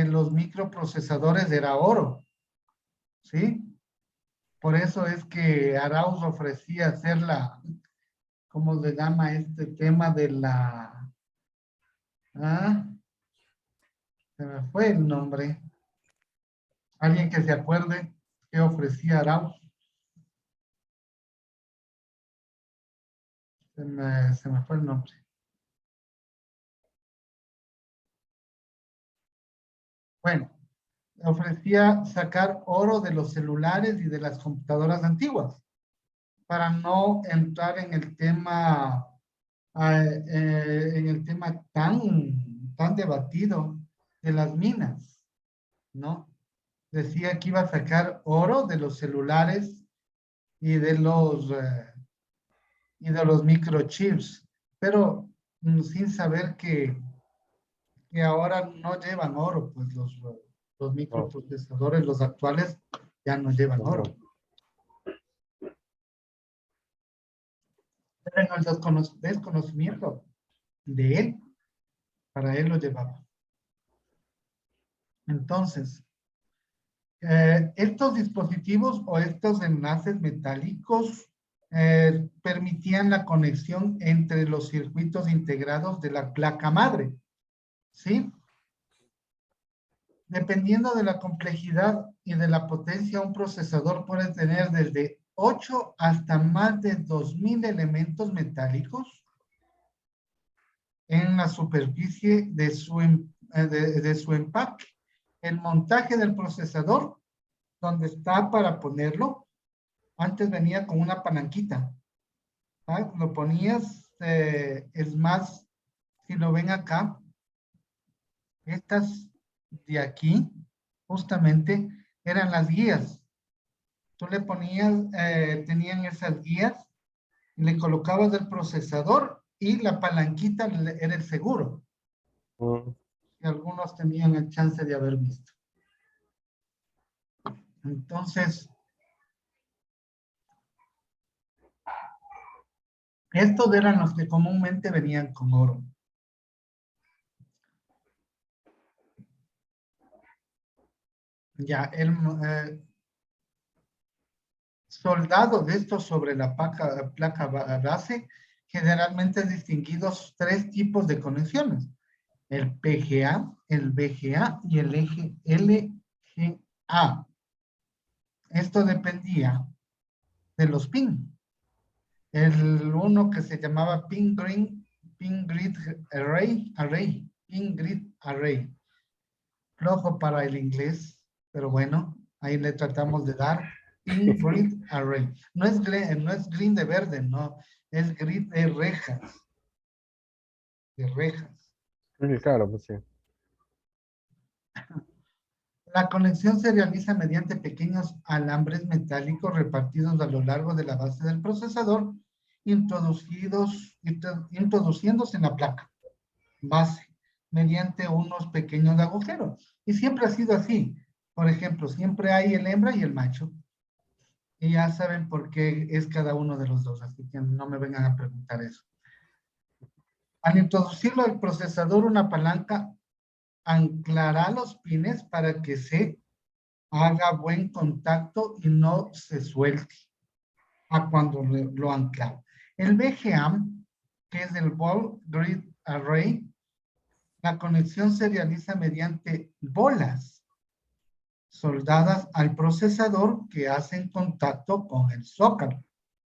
los microprocesadores era oro, ¿sí? Por eso es que Arauz ofrecía hacer ¿cómo se llama este tema de la... se me fue el nombre. ¿Alguien que se acuerde qué ofrecía Arauz? Se me fue el nombre. Bueno, ofrecía sacar oro de los celulares y de las computadoras antiguas para no entrar en el tema tan debatido de las minas, ¿no? Decía que iba a sacar oro de los celulares y de los microchips, pero sin saber que ahora no llevan oro, pues los microprocesadores, los actuales, ya no llevan oro. Pero en el desconocimiento de él, para él lo llevaba. Entonces, estos dispositivos o estos enlaces metálicos permitían la conexión entre los circuitos integrados de la placa madre, ¿sí? Dependiendo de la complejidad y de la potencia, un procesador puede tener desde 8 hasta más de 2000 elementos metálicos en la superficie de su empaque. El montaje del procesador, donde está para ponerlo, antes venía con una palanquita. ¿Ah? Lo ponías, es más, si lo ven acá, estas de aquí, justamente, eran las guías. Tú le ponías, tenían esas guías, le colocabas el procesador y la palanquita era el seguro. Y algunos tenían el chance de haber visto. Entonces, estos eran los que comúnmente venían con oro. Ya, el soldado de estos sobre la placa base generalmente es distinguidos 3 tipos de conexiones. El PGA, el VGA y el LGA. Esto dependía de los pin. El uno que se llamaba pin grid array. Flojo para el inglés, pero bueno, ahí le tratamos de dar pin grid array. No es green de verde, no, es grid de rejas. De rejas. Sí, claro, pues sí. La conexión se realiza mediante pequeños alambres metálicos repartidos a lo largo de la base del procesador, introduciéndose en la placa base mediante unos pequeños agujeros. Y siempre ha sido así. Por ejemplo, siempre hay el hembra y el macho. Y ya saben por qué es cada uno de los dos, así que no me vengan a preguntar eso. Al introducirlo al procesador, una palanca anclará los pines para que se haga buen contacto y no se suelte a cuando lo ancla. El VGA, que es el Ball Grid array, la conexión se realiza mediante bolas soldadas al procesador que hacen contacto con el zócalo.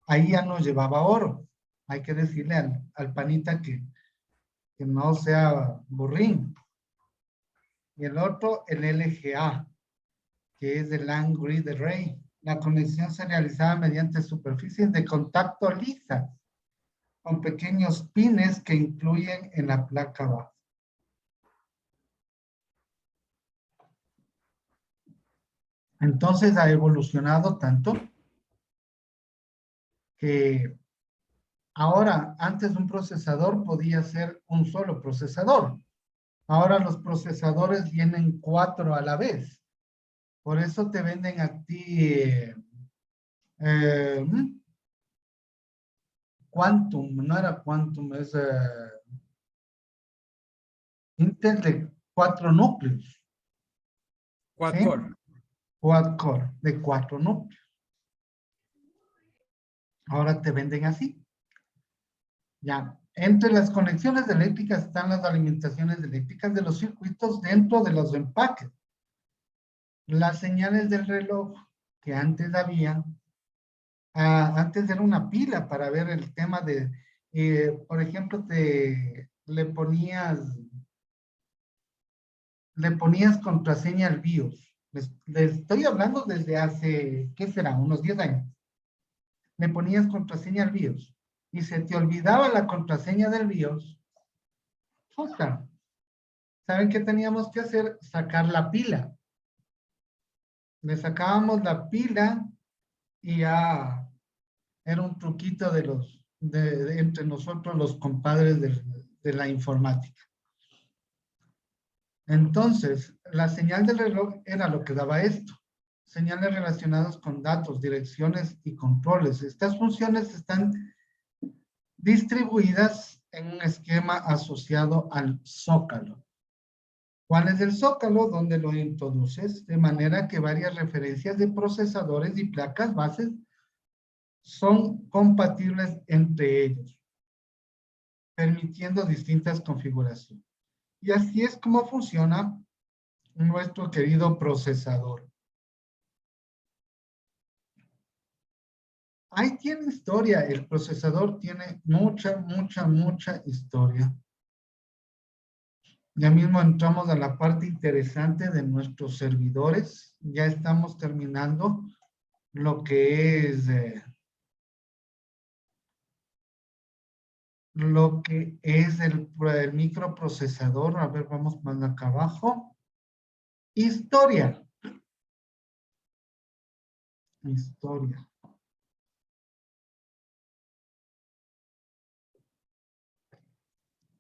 Ahí ya no llevaba oro. Hay que decirle al panita que no sea burrín. Y el otro, el LGA, que es el Land Grid Array. La conexión se realizaba mediante superficies de contacto lisas, con pequeños pines que incluyen en la placa base. Entonces ha evolucionado tanto que ahora, antes un procesador podía ser un solo procesador. Ahora los procesadores vienen 4 a la vez. Por eso te venden a ti Quantum, no era Quantum, es Intel de 4 núcleos. Quad-core. Quad-core, de 4 núcleos. Ahora te venden así. Ya, entre las conexiones eléctricas están las alimentaciones eléctricas de los circuitos dentro de los empaques. Las señales del reloj que antes había, antes era una pila para ver el tema de, por ejemplo, le ponías contraseña al BIOS. Les estoy hablando desde hace, ¿qué será? Unos 10 años. Le ponías contraseña al BIOS y se te olvidaba la contraseña del BIOS. Puta. ¿Saben qué teníamos que hacer? Sacar la pila. Le sacábamos la pila y ya era un truquito entre nosotros los compadres de la informática. Entonces, la señal del reloj era lo que daba esto. Señales relacionadas con datos, direcciones y controles. Estas funciones están distribuidas en un esquema asociado al zócalo. ¿Cuál es el zócalo? Donde lo introduces, de manera que varias referencias de procesadores y placas bases son compatibles entre ellos, permitiendo distintas configuraciones. Y así es como funciona nuestro querido procesador. Ahí tiene historia, el procesador tiene mucha historia. Ya mismo entramos a la parte interesante de nuestros servidores. Ya estamos terminando lo que es el microprocesador. A ver, vamos más acá abajo. Historia.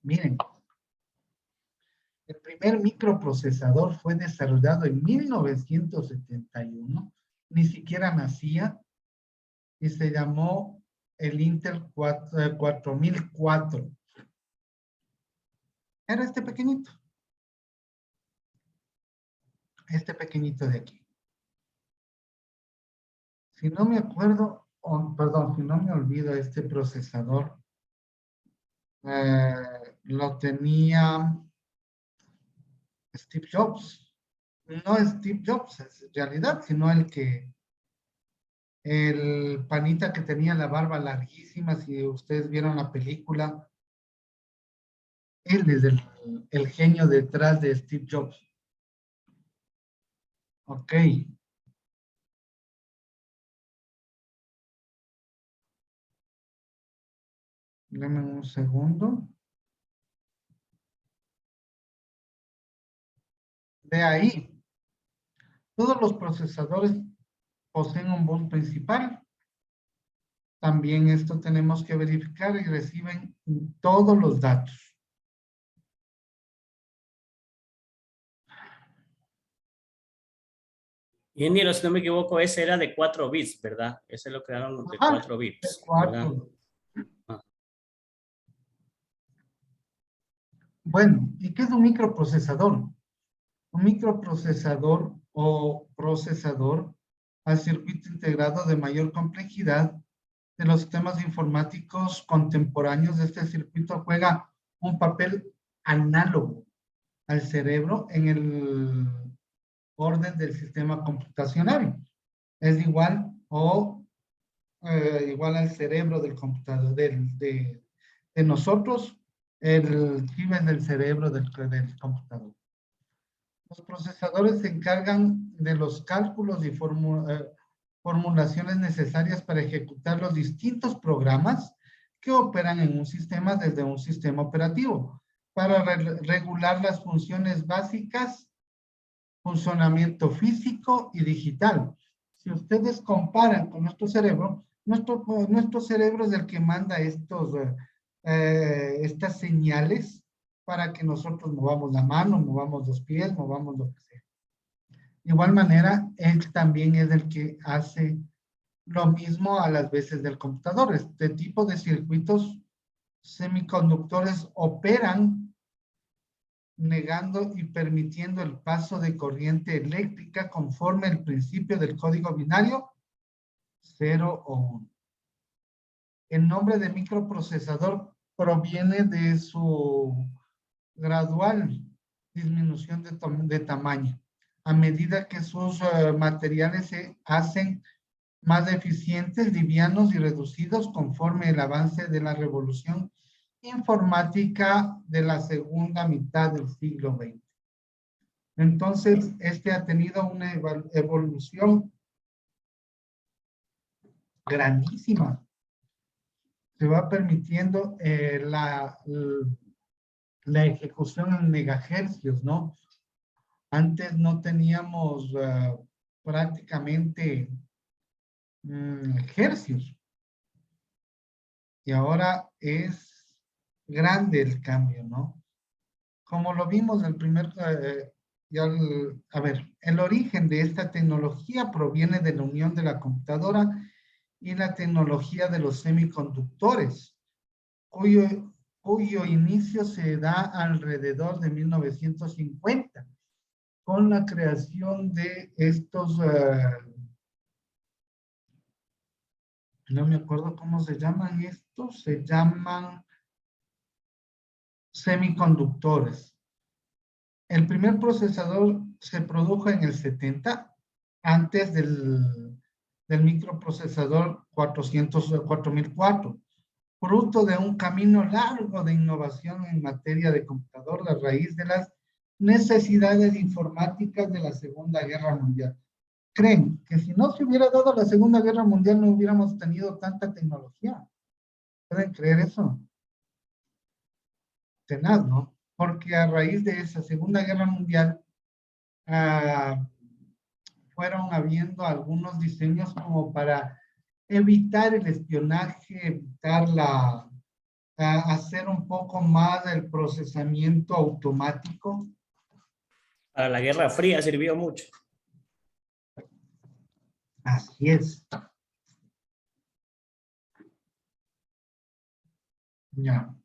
Miren. El primer microprocesador fue desarrollado en 1971. Ni siquiera nacía. Y se llamó el Intel 4004. Era este pequeñito. Este pequeñito de aquí. Si no me acuerdo, perdón, si no me olvido, este procesador lo tenía Steve Jobs. No Steve Jobs, en realidad, sino el panita que tenía la barba larguísima, si ustedes vieron la película. Él es el genio detrás de Steve Jobs. Ok. Dame un segundo. De ahí, todos los procesadores poseen un bus principal. También esto tenemos que verificar y reciben todos los datos. Ingeniero, si no me equivoco, ese era de 4 bits, ¿verdad? Ese lo crearon de 4 bits. De 4. Bueno, ¿y qué es un microprocesador? Un microprocesador o procesador al circuito integrado de mayor complejidad de los sistemas informáticos contemporáneos. Este circuito juega un papel análogo al cerebro en el orden del sistema computacional. Es igual o igual al cerebro del computador, de nosotros, el chip es del cerebro del computador. Los procesadores se encargan de los cálculos y formulaciones necesarias para ejecutar los distintos programas que operan en un sistema desde un sistema operativo, para regular las funciones básicas, funcionamiento físico y digital. Si ustedes comparan con nuestro cerebro es el que manda estas señales para que nosotros movamos la mano, movamos los pies, movamos lo que sea. De igual manera, él también es el que hace lo mismo a las veces del computador. Este tipo de circuitos semiconductores operan negando y permitiendo el paso de corriente eléctrica conforme el principio del código binario 0 o 1. El nombre de microprocesador proviene de su gradual disminución de tamaño a medida que sus materiales se hacen más eficientes, livianos y reducidos conforme el avance de la revolución informática de la segunda mitad del siglo XX. Entonces, ha tenido una evolución grandísima. Se va permitiendo la ejecución en megahercios, ¿no? Antes no teníamos prácticamente hercios. Y ahora es grande el cambio, ¿no? Como lo vimos el primer... el origen de esta tecnología proviene de la unión de la computadora y la tecnología de los semiconductores, cuyo inicio se da alrededor de 1950, con la creación de estos, no me acuerdo cómo se llaman estos, se llaman semiconductores. El primer procesador se produjo en el 70, antes del microprocesador 4004, fruto de un camino largo de innovación en materia de computador a raíz de las necesidades informáticas de la Segunda Guerra Mundial. ¿Creen que si no se hubiera dado la Segunda Guerra Mundial no hubiéramos tenido tanta tecnología? ¿Pueden creer eso? Tenaz, ¿no? Porque a raíz de esa Segunda Guerra Mundial fueron habiendo algunos diseños como para evitar el espionaje, evitar hacer un poco más el procesamiento automático. Para la Guerra Fría sirvió mucho. Así es. Ya.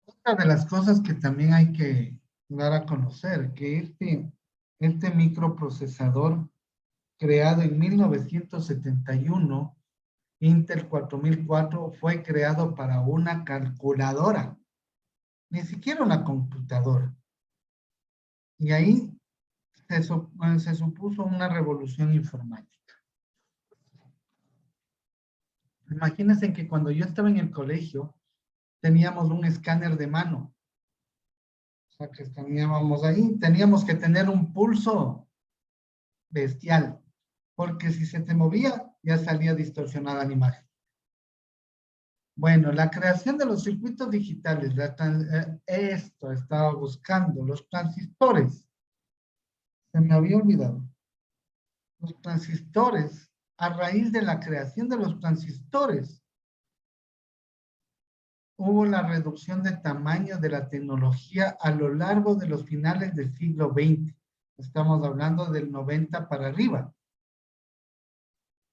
Otra de las cosas que también hay que dar a conocer, que este microprocesador creado en 1971, Intel 4004, fue creado para una calculadora, ni siquiera una computadora. Y ahí se supuso una revolución informática. Imagínense que cuando yo estaba en el colegio, teníamos un escáner de mano. O sea, que escaneábamos ahí. Teníamos que tener un pulso bestial, porque si se te movía, ya salía distorsionada la imagen. Bueno, la creación de los circuitos digitales, esto estaba buscando, los transistores. Se me había olvidado. Los transistores, a raíz de la creación de los transistores, hubo la reducción de tamaño de la tecnología a lo largo de los finales del siglo XX. Estamos hablando del 90 para arriba.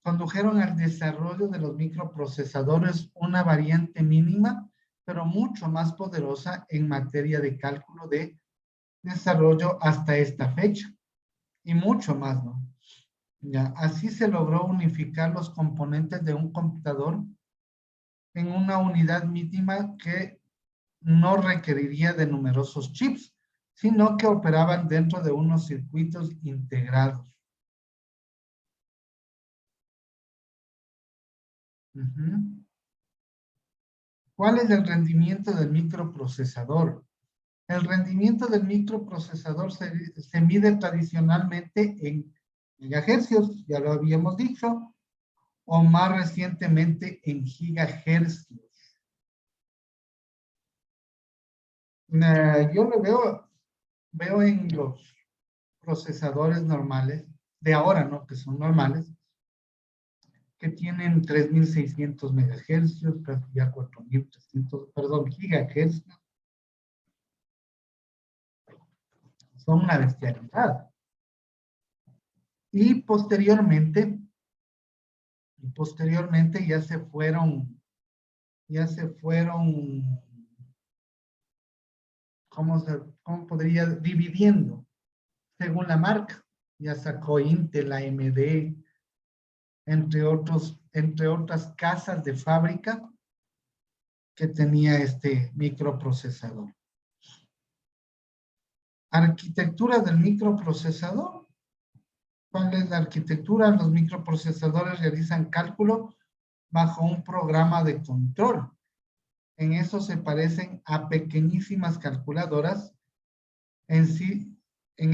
Condujeron al desarrollo de los microprocesadores una variante mínima, pero mucho más poderosa en materia de cálculo de desarrollo hasta esta fecha. y mucho más, ¿no? Ya, así se logró unificar los componentes de un computador en una unidad mínima que no requeriría de numerosos chips, sino que operaban dentro de unos circuitos integrados. Ujú. ¿Cuál es el rendimiento del microprocesador? El rendimiento del microprocesador se mide tradicionalmente en megahercios, ya lo habíamos dicho, o más recientemente en gigahercios. Yo lo veo en los procesadores normales, de ahora, ¿no? Que son normales, que tienen 3600 megahercios, casi ya 4300, perdón, gigahercios. Son una bestialidad. Y posteriormente ya se fueron, ¿cómo podría? Dividiendo según la marca. Ya sacó Intel, AMD, entre otras casas de fábrica que tenía este microprocesador. Arquitectura del microprocesador. ¿Cuál es la arquitectura? Los microprocesadores realizan cálculo bajo un programa de control. En eso se parecen a pequeñísimas calculadoras. En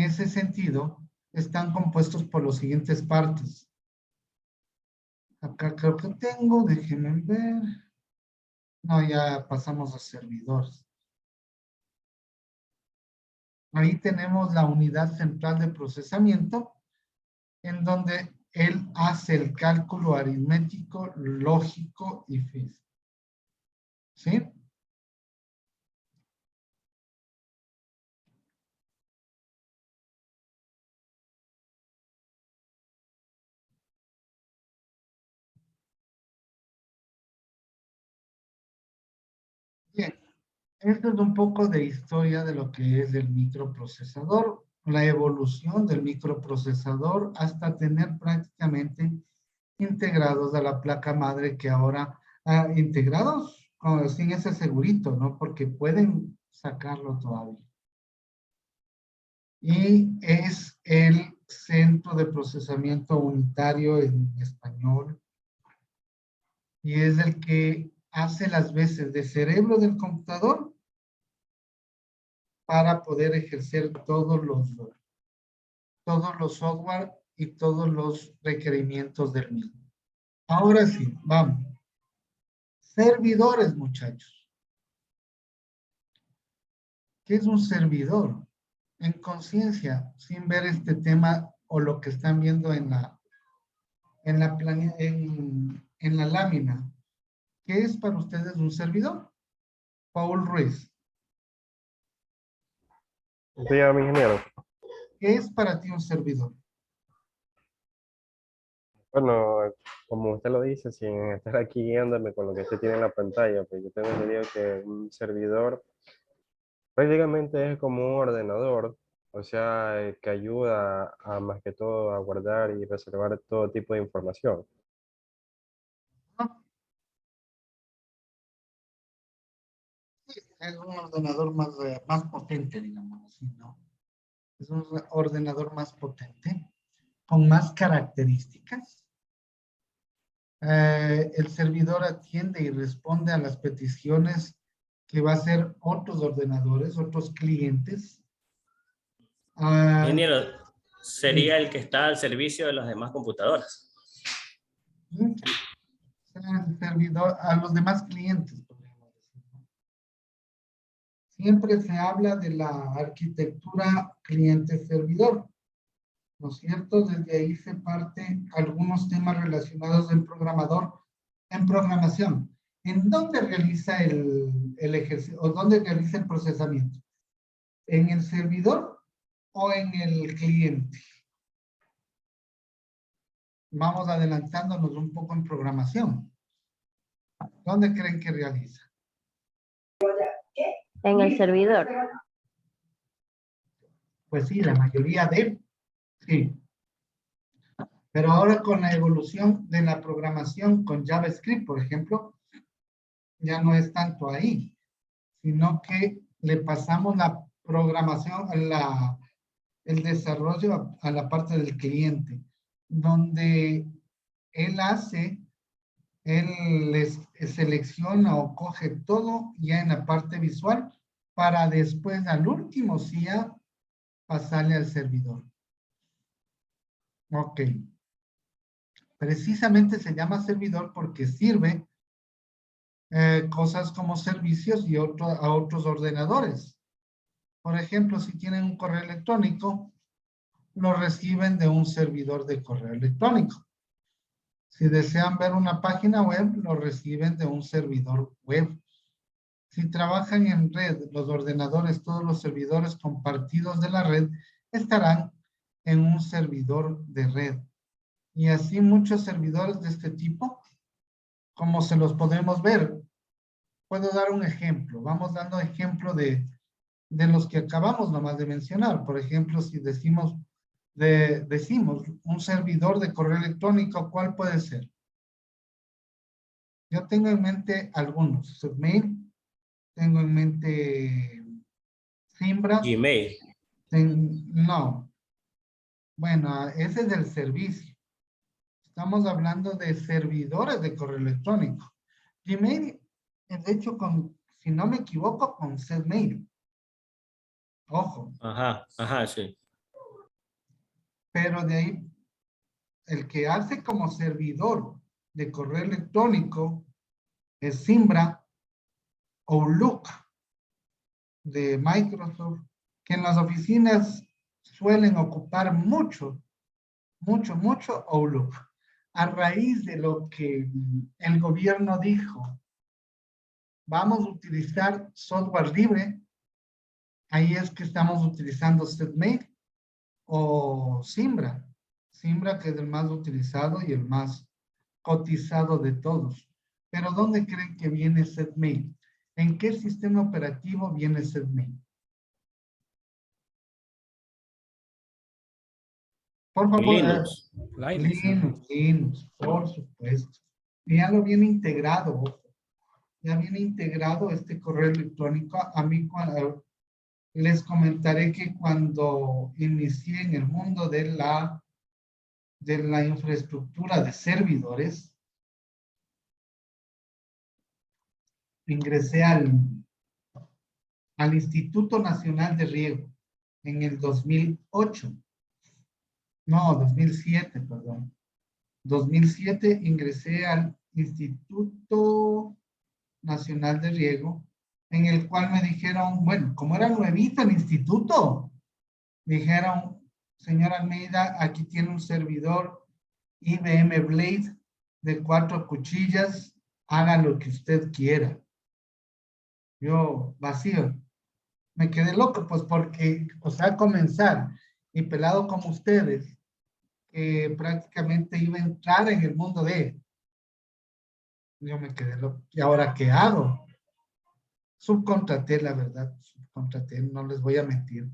ese sentido, están compuestos por las siguientes partes. Acá creo que tengo, déjenme ver. No, ya pasamos a servidores. Ahí tenemos la unidad central de procesamiento, en donde él hace el cálculo aritmético, lógico y físico. ¿Sí? Bien, esto es un poco de historia de lo que es el microprocesador, la evolución del microprocesador hasta tener prácticamente integrados a la placa madre que ahora, integrados sin ese segurito, ¿no? Porque pueden sacarlo todavía. Y es el centro de procesamiento unitario en español. Y es el que hace las veces de cerebro del computador para poder ejercer todos los software y todos los requerimientos del mismo. Ahora sí, vamos. Servidores, muchachos. ¿Qué es un servidor? En conciencia, sin ver este tema o lo que están viendo en la lámina. ¿Qué es para ustedes un servidor? Paul Ruiz. Dígame, ingeniero. ¿Qué es para ti un servidor? Bueno, como usted lo dice, sin estar aquí guiándome con lo que usted tiene en la pantalla, pues yo tengo entendido que un servidor prácticamente es como un ordenador, o sea, que ayuda a más que todo a guardar y reservar todo tipo de información. Es un ordenador más potente, digamos así, ¿no? Es un ordenador más potente, con más características. El servidor atiende y responde a las peticiones que va a hacer otros ordenadores, otros clientes. Ingeniero, sería el que está al servicio de las demás computadoras. El servidor a los demás clientes, podríamos decir. Siempre se habla de la arquitectura cliente-servidor, ¿no es cierto? Desde ahí se parte algunos temas relacionados en programación. ¿En dónde realiza el ejercicio o dónde realiza el procesamiento? ¿En el servidor o en el cliente? Vamos adelantándonos un poco en programación. ¿Dónde creen que realiza? En el servidor. Pues sí, la mayoría de Sí. Pero ahora con la evolución de la programación con JavaScript, por ejemplo, ya no es tanto ahí, sino que le pasamos la programación, el desarrollo a la parte del cliente, donde él selecciona o coge todo ya en la parte visual para después al último sí ya pasarle al servidor. Ok. Precisamente se llama servidor porque sirve cosas como servicios y a otros ordenadores. Por ejemplo, si tienen un correo electrónico, lo reciben de un servidor de correo electrónico. Si desean ver una página web, lo reciben de un servidor web. Si trabajan en red, los ordenadores, todos los servidores compartidos de la red, estarán en un servidor de red. Y así muchos servidores de este tipo, como se los podemos ver. Puedo dar un ejemplo. Vamos dando ejemplo de los que acabamos nomás de mencionar. Por ejemplo, si decimos un servidor de correo electrónico, ¿cuál puede ser? Yo tengo en mente algunos. Submail, tengo en mente Zimbra. Gmail. No. Bueno, ese es del servicio. Estamos hablando de servidores de correo electrónico. Gmail es hecho con, si no me equivoco, con Zmail. Ojo. Ajá, ajá, sí. Pero de ahí, el que hace como servidor de correo electrónico es Zimbra o Outlook de Microsoft, que en las oficinas suelen ocupar mucho Outlook. A raíz de lo que el gobierno dijo, vamos a utilizar software libre, ahí es que estamos utilizando Zmail o Zimbra. Zimbra, que es el más utilizado y el más cotizado de todos. Pero ¿dónde creen que viene Zmail? ¿En qué sistema operativo viene Zmail? Por favor. Linux. Linux, por supuesto. Ya lo viene integrado, ojo. Ya viene integrado este correo electrónico. A mí les comentaré que cuando inicié en el mundo de la infraestructura de servidores, ingresé al Instituto Nacional de Riego en el 2008. No, 2007, perdón. 2007 ingresé al Instituto Nacional de Riego, en el cual me dijeron, bueno, como era nuevito el instituto, dijeron, señor Almeida, aquí tiene un servidor IBM Blade de 4 cuchillas, haga lo que usted quiera. Yo, vacío, me quedé loco, pues porque, o sea, comenzar, y pelado como ustedes, que prácticamente iba a entrar en el mundo de, yo me quedé loco, ¿y ahora qué hago? Subcontraté, la verdad, subcontraté, no les voy a mentir.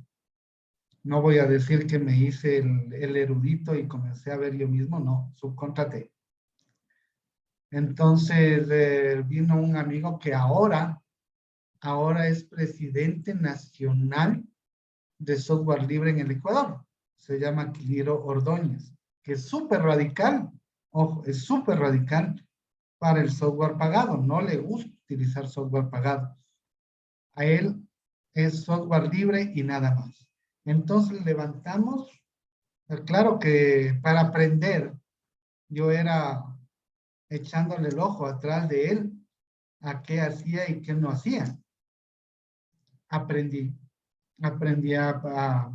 No voy a decir que me hice el erudito y comencé a ver yo mismo, no, subcontraté. Entonces vino un amigo que ahora es presidente nacional de software libre en el Ecuador. Se llama Quiliro Ordóñez, que es súper radical. Ojo, es súper radical para el software pagado. No le gusta utilizar software pagado. A él es software libre y nada más. Entonces levantamos, claro que para aprender, yo era echándole el ojo atrás de él a qué hacía y qué no hacía. Aprendí a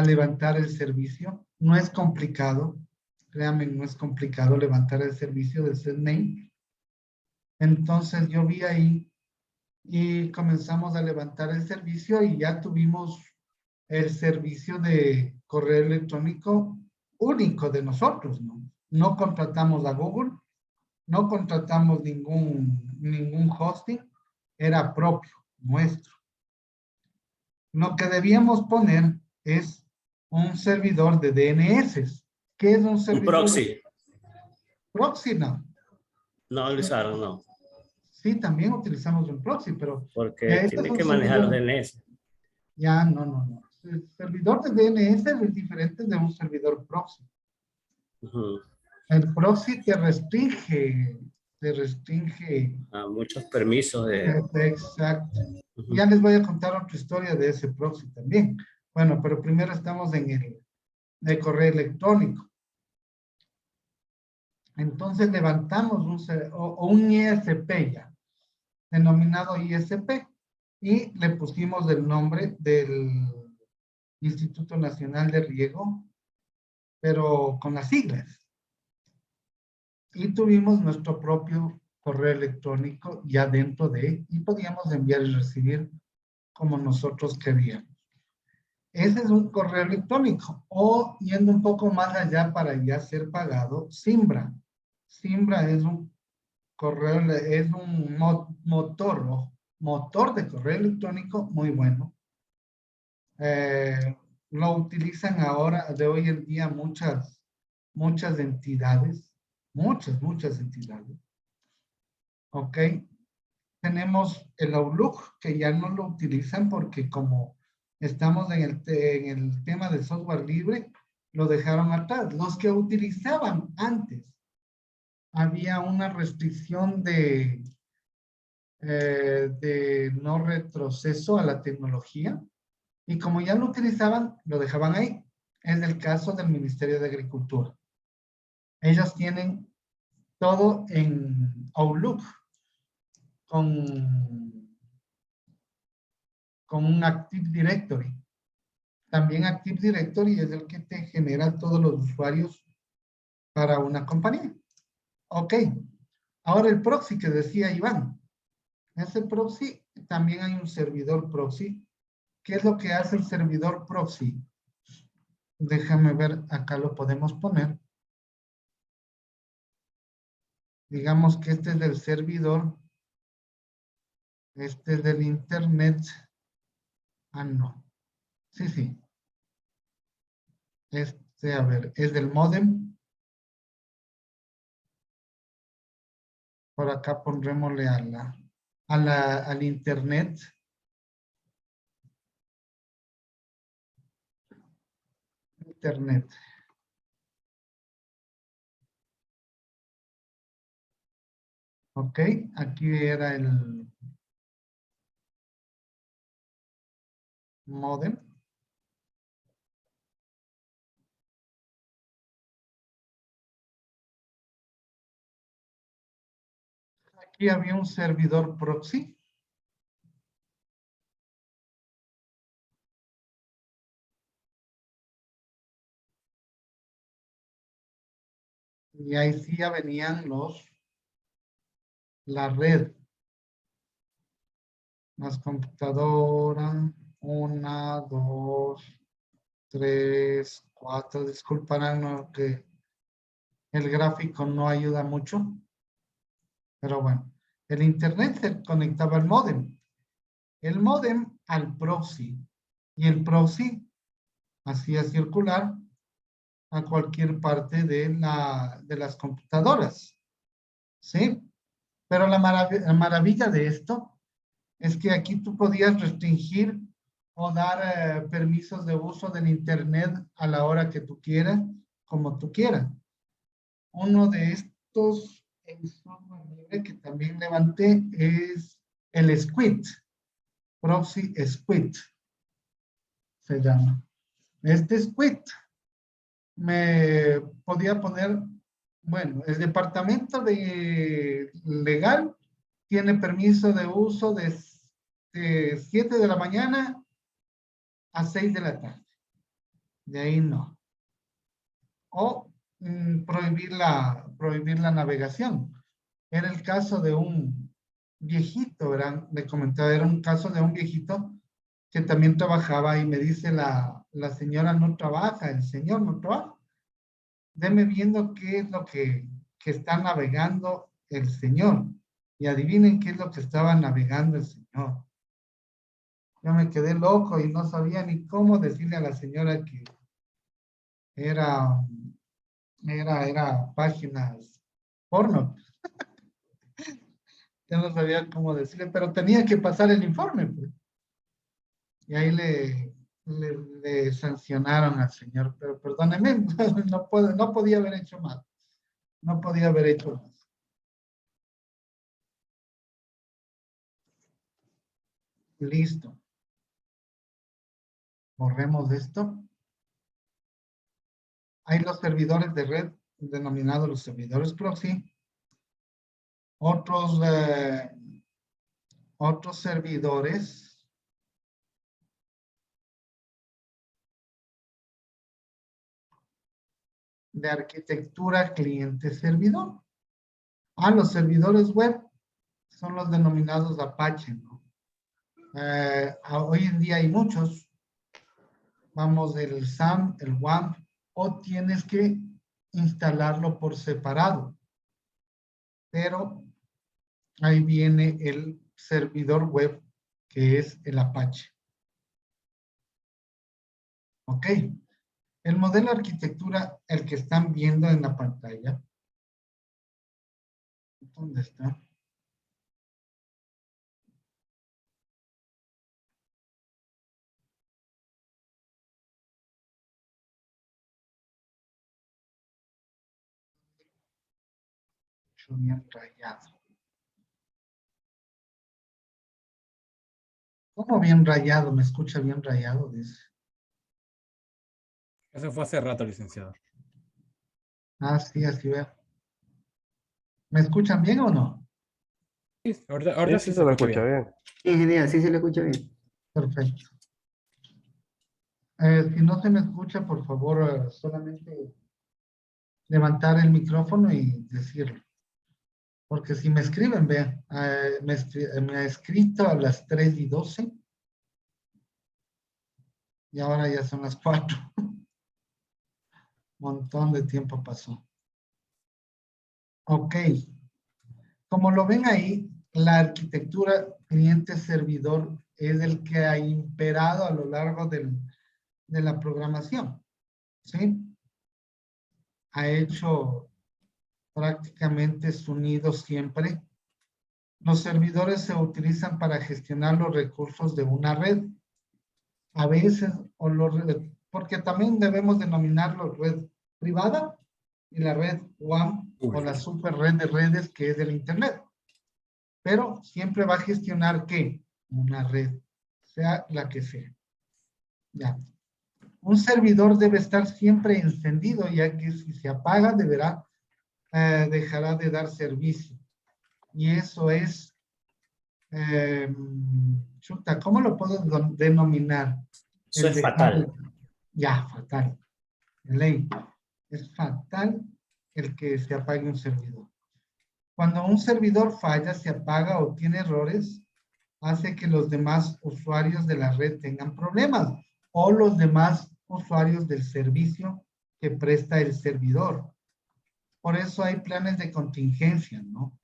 levantar el servicio. No es complicado, créanme, no es complicado levantar el servicio de Zmail. Entonces yo vi ahí y comenzamos a levantar el servicio y ya tuvimos el servicio de correo electrónico único de nosotros, ¿no? No contratamos a Google, no contratamos ningún hosting, era propio, nuestro. Lo que debíamos poner es un servidor de DNS. ¿Qué es un Un servidor? proxy. Proxy, no. No lo usaron, no. Sí, también utilizamos un proxy, pero Porque ya, este tiene es un que manejar los servidor. DNS. Ya, no. El servidor de DNS es diferente de un servidor proxy. Ujú. El proxy te restringe. Muchos permisos de... Exacto. Ujú. Ya les voy a contar otra historia de ese proxy también. Bueno, pero primero estamos en el de correo electrónico. Entonces levantamos un ISP ya, denominado ISP, y le pusimos el nombre del Instituto Nacional de Riego, pero con las siglas. Y tuvimos nuestro propio correo electrónico ya dentro de, y podíamos enviar y recibir como nosotros queríamos. Ese es un correo electrónico. O yendo un poco más allá para ya ser pagado, Simbra. Simbra es un correo, es un motor de correo electrónico muy bueno. Lo utilizan ahora, de hoy en día, muchas entidades. Muchas entidades. Ok. Tenemos el Outlook, que ya no lo utilizan porque como estamos en el tema de software libre, lo dejaron atrás. Los que utilizaban antes, había una restricción de no retroceso a la tecnología, y como ya lo utilizaban, lo dejaban ahí. Es el caso del Ministerio de Agricultura. Ellos tienen todo en Outlook, con un Active Directory. También Active Directory es el que te genera todos los usuarios para una compañía. Ok. Ahora el proxy que decía Iván. Ese proxy, también hay un servidor proxy. ¿Qué es lo que hace el servidor proxy? Déjame ver, acá lo podemos poner. Digamos que este es del servidor. Este es del internet. Ah, no. Sí. A ver, es del módem. Por acá pondrémosle al internet. Internet. Ok, aquí era el módem. Aquí había un servidor proxy. Y ahí sí ya venían la red. Las computadoras. 1, 2, 3, 4. Disculparán, ¿no?, que el gráfico no ayuda mucho. Pero bueno, el internet se conectaba al módem. El módem al proxy. Y el proxy hacía circular a cualquier parte de las computadoras. ¿Sí? Pero la maravilla de esto es que aquí tú podías restringir o dar permisos de uso del internet a la hora que tú quieras, como tú quieras. Uno de estos que también levanté es el Squid. Proxy Squid se llama. Este Squid me podía poner, bueno, el departamento legal tiene permiso de uso de 7 de la mañana a 6 de la tarde. De ahí no. O prohibir la navegación. Era el caso de un viejito, ¿verdad? Le comentaba, era un caso de un viejito que también trabajaba y me dice la señora no trabaja, el señor no trabaja. Deme viendo qué es lo que está navegando el señor. Y adivinen qué es lo que estaba navegando el señor. Yo me quedé loco y no sabía ni cómo decirle a la señora Era páginas porno. Ya no sabía cómo decirle, pero tenía que pasar el informe, pues. Y ahí le sancionaron al señor, pero perdóneme, no podía haber hecho más. No podía haber hecho más. Listo. Borremos esto. Hay los servidores de red, denominados los servidores proxy. Otros servidores de arquitectura cliente-servidor. Los servidores web son los denominados Apache, ¿no? Hoy en día hay muchos. Vamos, el SAM, el WAMP, o tienes que instalarlo por separado. Pero ahí viene el servidor web, que es el Apache. Ok. El modelo de arquitectura, el que están viendo en la pantalla. ¿Dónde está? Bien rayado. ¿Cómo bien rayado? ¿Me escucha bien rayado? Dice. Eso fue hace rato, licenciado. Sí, así veo. ¿Me escuchan bien o no? Sí, ahorita Sí, se lo escucha bien. Ingeniero, sí se le escucha bien. Perfecto. Si no se me escucha, por favor, solamente levantar el micrófono y decirlo. Porque si me escriben, vean, me ha escrito a las 3:12 y ahora ya son las 4. Montón de tiempo pasó. Ok. Como lo ven ahí, la arquitectura cliente-servidor es el que ha imperado a lo largo de la programación. ¿Sí? Ha hecho prácticamente su nido siempre. Los servidores se utilizan para gestionar los recursos de una red. A veces, porque también debemos denominarlo red privada y la red WAN o la super red de redes que es del Internet. Pero siempre va a gestionar ¿qué? Una red, sea la que sea. Ya. Un servidor debe estar siempre encendido, ya que si se apaga, dejará de dar servicio. Y eso es, ¿cómo lo puedo denominar? Eso es fatal. Ya, fatal. En ley. Es fatal el que se apague un servidor. Cuando un servidor falla, se apaga o tiene errores, hace que los demás usuarios de la red tengan problemas o los demás usuarios del servicio que presta el servidor. Por eso hay planes de contingencia, ¿no?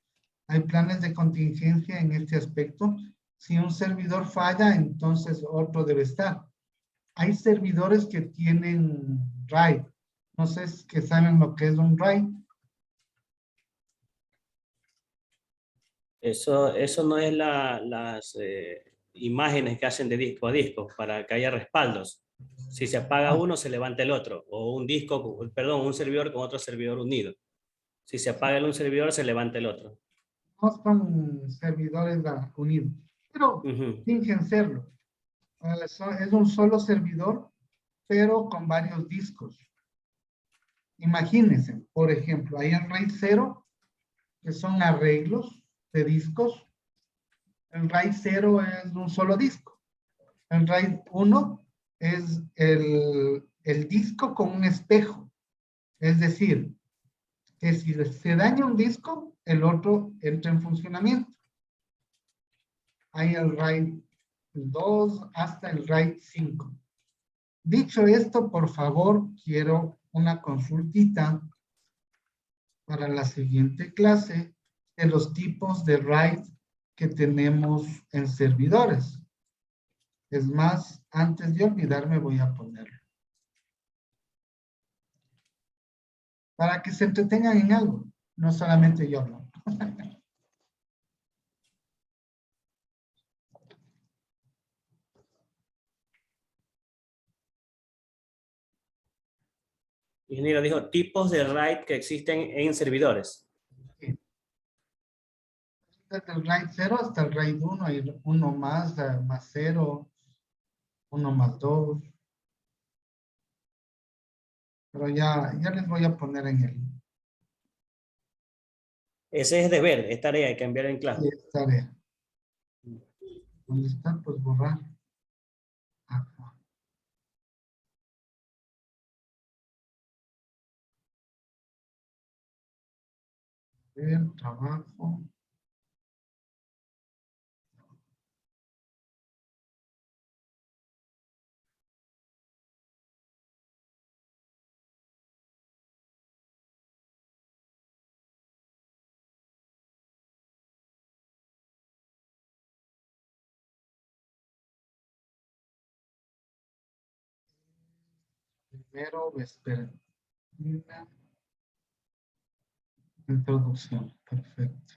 Hay planes de contingencia en este aspecto. Si un servidor falla, entonces otro debe estar. Hay servidores que tienen RAID. No sé si saben lo que es un RAID. Eso no es las imágenes que hacen de disco a disco para que haya respaldos. Si se apaga uno, se levanta el otro. O un servidor con otro servidor unido. Si se apaga un servidor, se levanta el otro. No son servidores unidos, pero fingen serlo. Es un solo servidor, pero con varios discos. Imagínense, por ejemplo, hay en RAID 0, que son arreglos de discos. El RAID 0 es un solo disco. El RAID 1 es el disco con un espejo. Es decir, que si se daña un disco, el otro entra en funcionamiento. Hay el RAID 2 hasta el RAID 5. Dicho esto, por favor, quiero una consultita para la siguiente clase de los tipos de RAID que tenemos en servidores. Es más, antes de olvidarme voy a ponerlo. para que se entretengan en algo, no solamente yo hablo. Ingeniero dijo tipos de RAID que existen en servidores. Desde el RAID 0 hasta el RAID 1, hay uno más, más 0, uno más 2. Pero ya les voy a poner en el... Ese es deber, es tarea, hay que enviar en clase. Sí, tarea. ¿Dónde está? Pues borrar. Acá. El trabajo. Primero, esperen. Introducción, perfecto.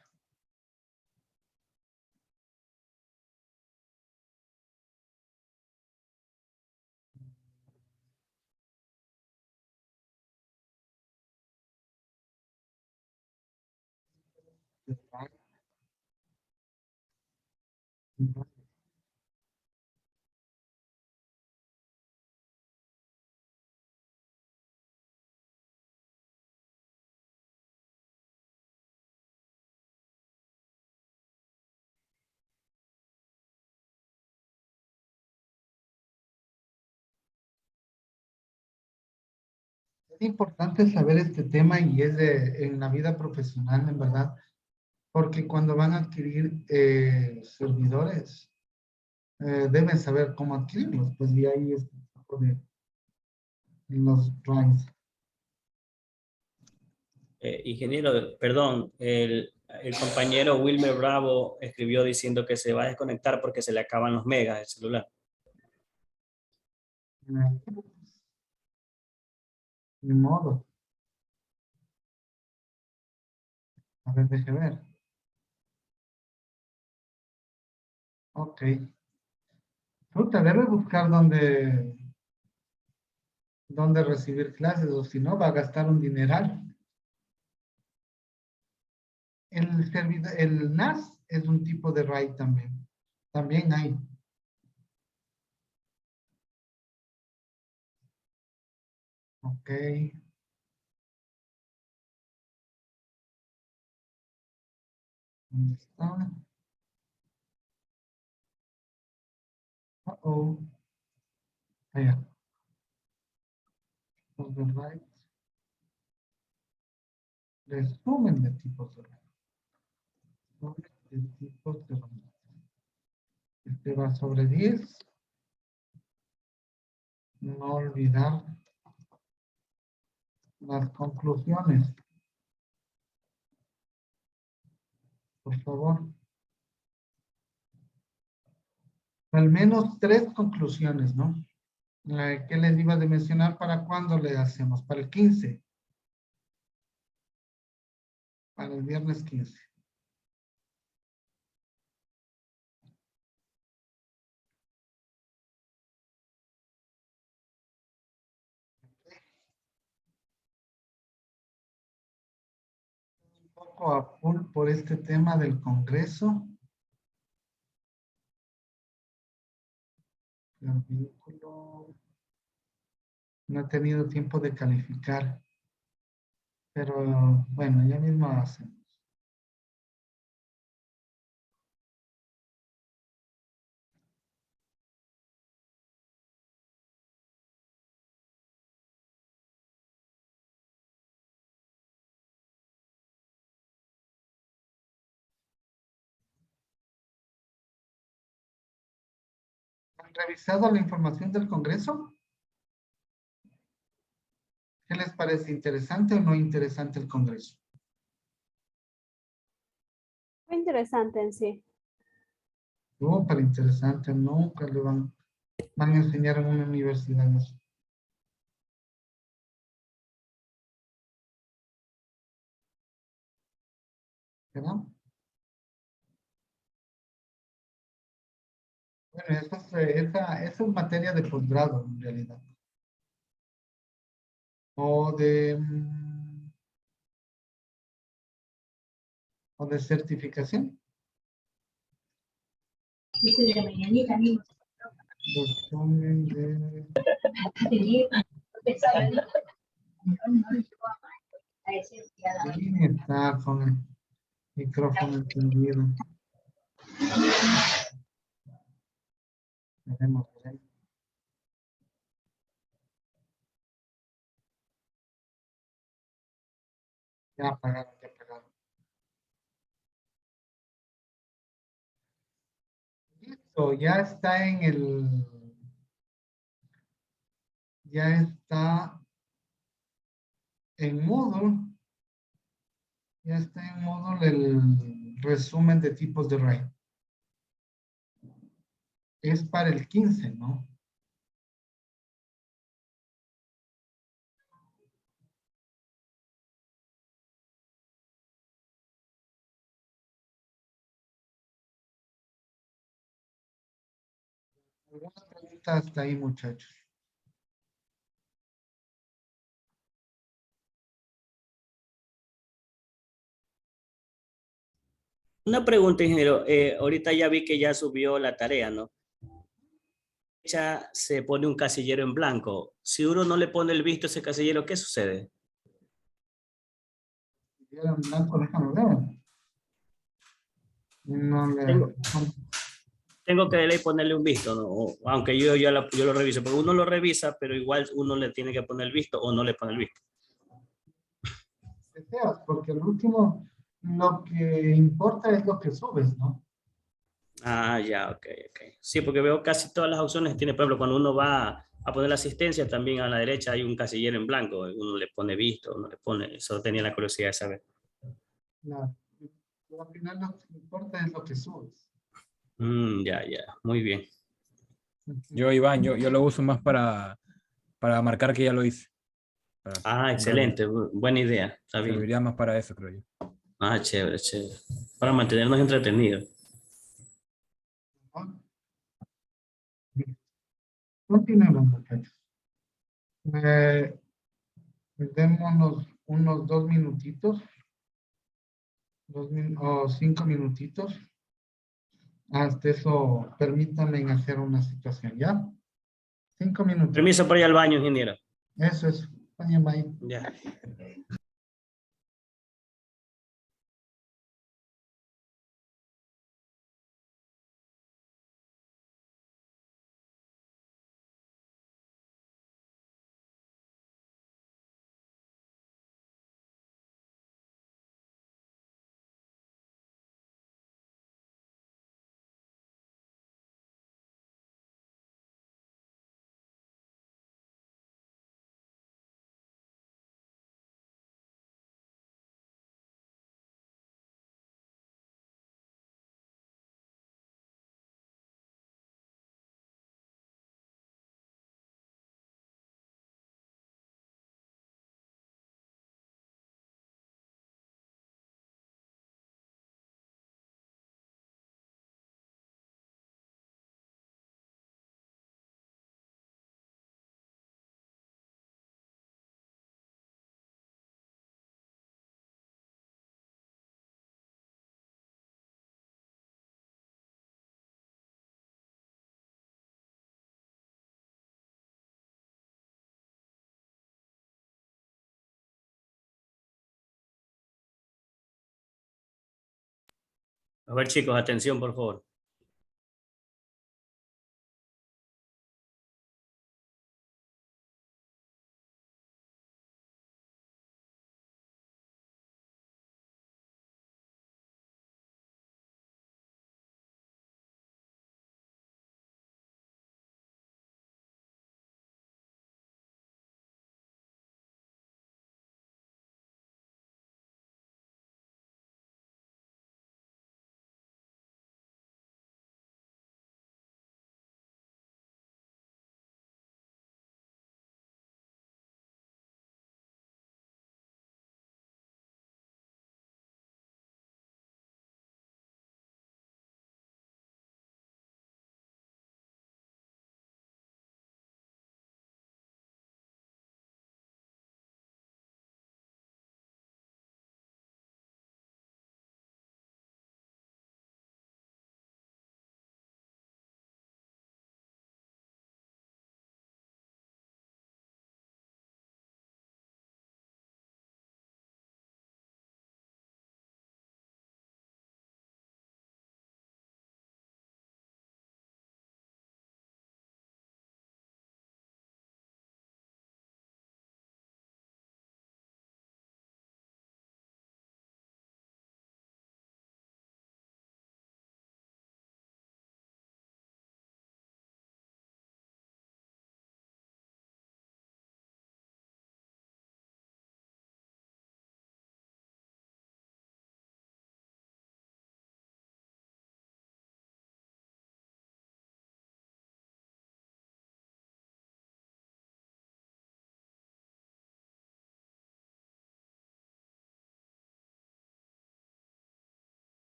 Es importante saber este tema y es en la vida profesional, en verdad, porque cuando van a adquirir servidores, deben saber cómo adquirirlos, pues de ahí es los drives. Ingeniero, perdón, el compañero Wilmer Bravo escribió diciendo que se va a desconectar porque se le acaban los megas del celular. Ni modo. A ver, deje ver. Ok. Fruta, debe buscar dónde recibir clases, o si no, va a gastar un dineral. El NAS es un tipo de RAID también. También hay. Ok. ¿Dónde está? Uh-oh. Allá. Tipos de RAID. Resumen de tipos de RAID. Resumen de tipos de RAID. Este va sobre 10. No olvidar las conclusiones. Por favor. Al menos 3 conclusiones, ¿no? ¿Qué les iba de mencionar? ¿Para cuándo le hacemos? Para el 15. Para el viernes 15. Un poco a full por este tema del Congreso. El vínculo. No he tenido tiempo de calificar. Pero bueno, ya mismo hacemos. ¿Han revisado la información del Congreso? ¿Qué les parece? ¿Interesante o no interesante el Congreso? Muy interesante en sí. Súper interesante. Nunca le van a enseñar en una universidad eso. ¿verdad? Bueno, esa es materia de posgrado en realidad. O de, o de certificación. Resumen de... Sí, está con el micrófono encendido. Veremos, veremos. Ya apagaron, ya apagaron. Listo, ya está en el... Ya está en Moodle. Ya está en Moodle el resumen de tipos de array. Es para el 15, ¿no? ¿Alguna pregunta hasta ahí, muchachos? Una pregunta, ingeniero. Ahorita ya vi que ya subió la tarea, ¿no? Ya se pone un casillero en blanco. Si uno no le pone el visto a ese casillero, ¿qué sucede? Si era en blanco, déjame ver. No le... Tengo que de ley ponerle un visto, ¿no? Aunque yo lo reviso, porque uno lo revisa, pero igual uno le tiene que poner el visto o no le pone el visto. Deseas, porque el último, lo que importa es lo que subes, ¿no? Ah, ya, ok, ok. Sí, porque veo casi todas las opciones. Tiene, por ejemplo, cuando uno va a poner la asistencia, también a la derecha hay un casillero en blanco. Uno le pone visto, no le pone. Eso tenía la curiosidad de saber. Claro. Pero al final lo que importa es lo que subes. Ya, ya. Muy bien. Yo, Iván, yo lo uso más para marcar que ya lo hice. Ah, excelente. Buena idea. Está bien. Serviría más para eso, creo yo. Ah, chévere, chévere. Para mantenernos entretenidos. ¿No? Continuemos, muchachos. Démonos unos 2 minutitos. 5 minutitos. Hasta eso, permítanme hacer una situación, ¿ya? 5 minutos. Permiso para ir al baño, ingeniero. Eso es. Vayan, vayan. Ya. A ver, chicos, atención, por favor.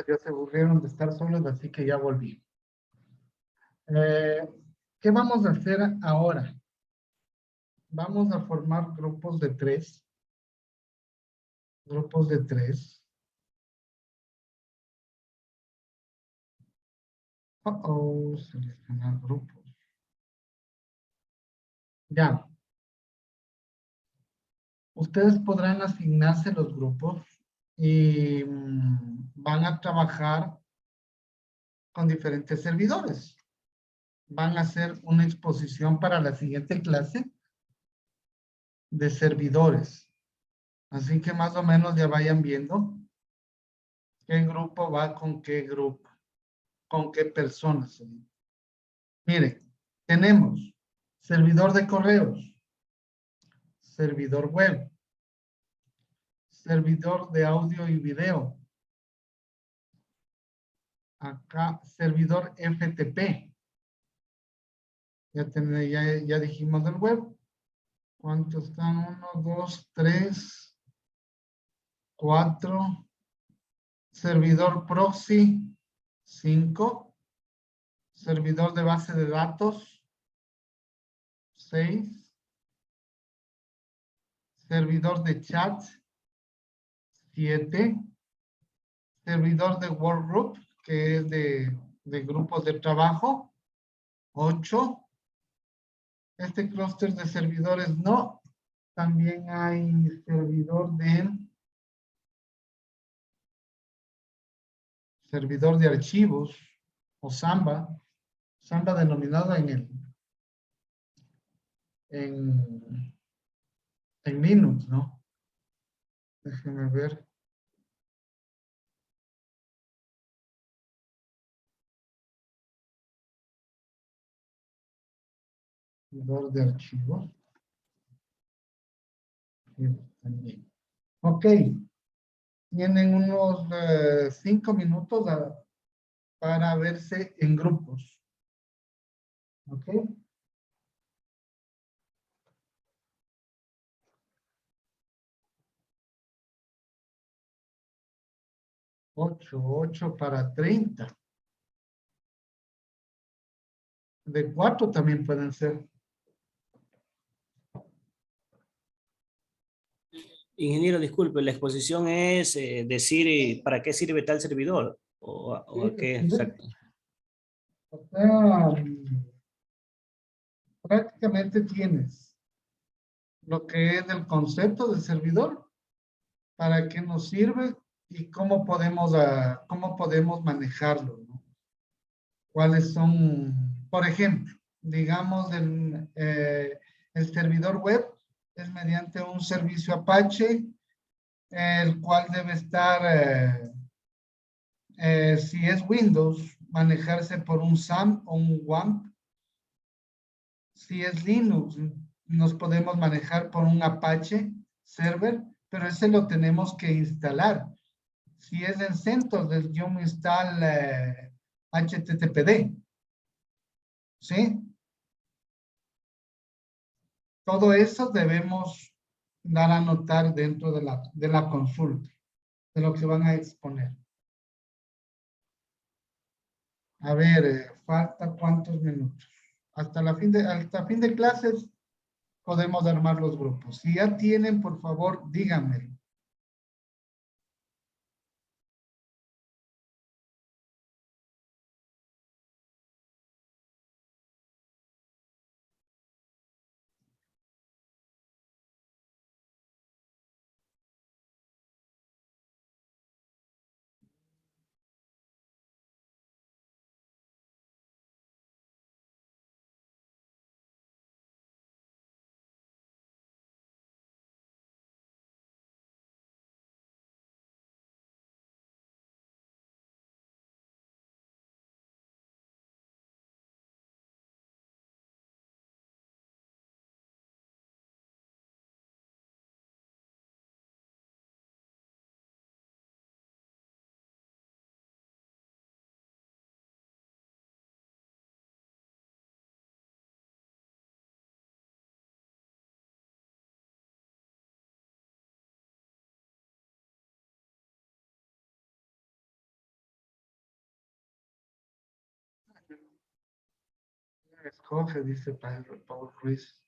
Ya se aburrieron de estar solos, así que ya volví. ¿Qué vamos a hacer ahora? Vamos a formar grupos de 3. Grupos de 3. Seleccionar grupos. Ya. Ustedes podrán asignarse los grupos y van a trabajar con diferentes servidores. Van a hacer una exposición para la siguiente clase de servidores. Así que más o menos ya vayan viendo qué grupo va con qué grupo, con qué personas. Mire, tenemos servidor de correos, servidor web, servidor de audio y video. Acá, servidor FTP. Ya dijimos del web. ¿Cuántos están? 1, 2, 3, 4. Servidor proxy, 5. Servidor de base de datos, 6. Servidor de chat, 7. Servidor de workgroup, que es de grupos de trabajo, 8. Este clúster de servidores no. También hay servidor de archivos o Samba. Samba denominado en Linux, ¿no? Déjenme ver. Servidor de archivos. También. Ok. Tienen unos 5 minutos para verse en grupos. Ok. 8 para 30. De 4 también pueden ser. Ingeniero, disculpe, la exposición es decir para qué sirve tal servidor o a qué exacto. O sea, prácticamente tienes lo que es el concepto del servidor, para qué nos sirve y cómo podemos manejarlo, ¿no? ¿Cuáles son, por ejemplo, digamos, el servidor web es mediante un servicio Apache, el cual debe estar, si es Windows, manejarse por un SAM o un WAMP. Si es Linux, nos podemos manejar por un Apache server, pero ese lo tenemos que instalar. Si es en CentOS, yo me instalo HTTPD. ¿Sí? Todo eso debemos dar a notar dentro de la consulta, de lo que van a exponer. A ver, falta cuántos minutos. Hasta fin de clases podemos armar los grupos. Si ya tienen, por favor, díganme. Escoge, dice Paul Ruiz.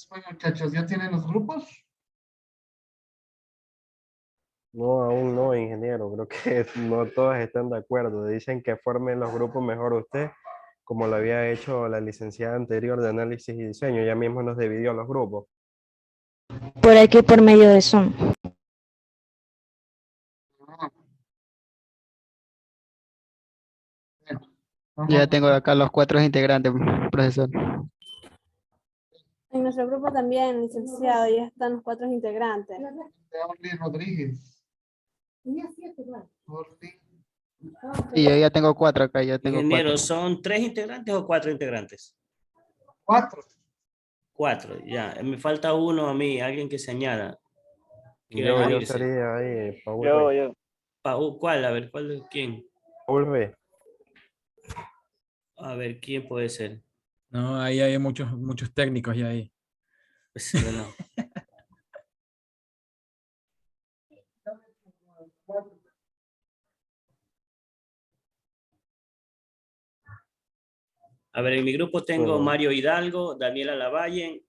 Bueno, muchachos, ¿ya tienen los grupos? No, aún no, ingeniero. Creo que no todos están de acuerdo. Dicen que formen los grupos mejor usted, como lo había hecho la licenciada anterior de análisis y diseño. Ya mismo nos dividió los grupos. Por aquí, por medio de Zoom. Ya tengo acá los 4 integrantes, profesor. En nuestro grupo también, licenciado, ya están los 4 integrantes. Orly Rodríguez. Orly. Sí, yo ya tengo 4 acá, ya tengo 4. Ingeniero, ¿son 3 integrantes o 4 integrantes? 4. 4, ya. Me falta uno a mí, alguien que se añada. Quieren Yo unirse. estaría ahí, Paul Yo, Rey. yo. ¿Cuál? A ver, ¿quién? Paul Rey. A ver, ¿quién puede ser? No, ahí hay muchos técnicos ya ahí. Pues, bueno. A ver, en mi grupo tengo Mario Hidalgo, Daniela Lavalle.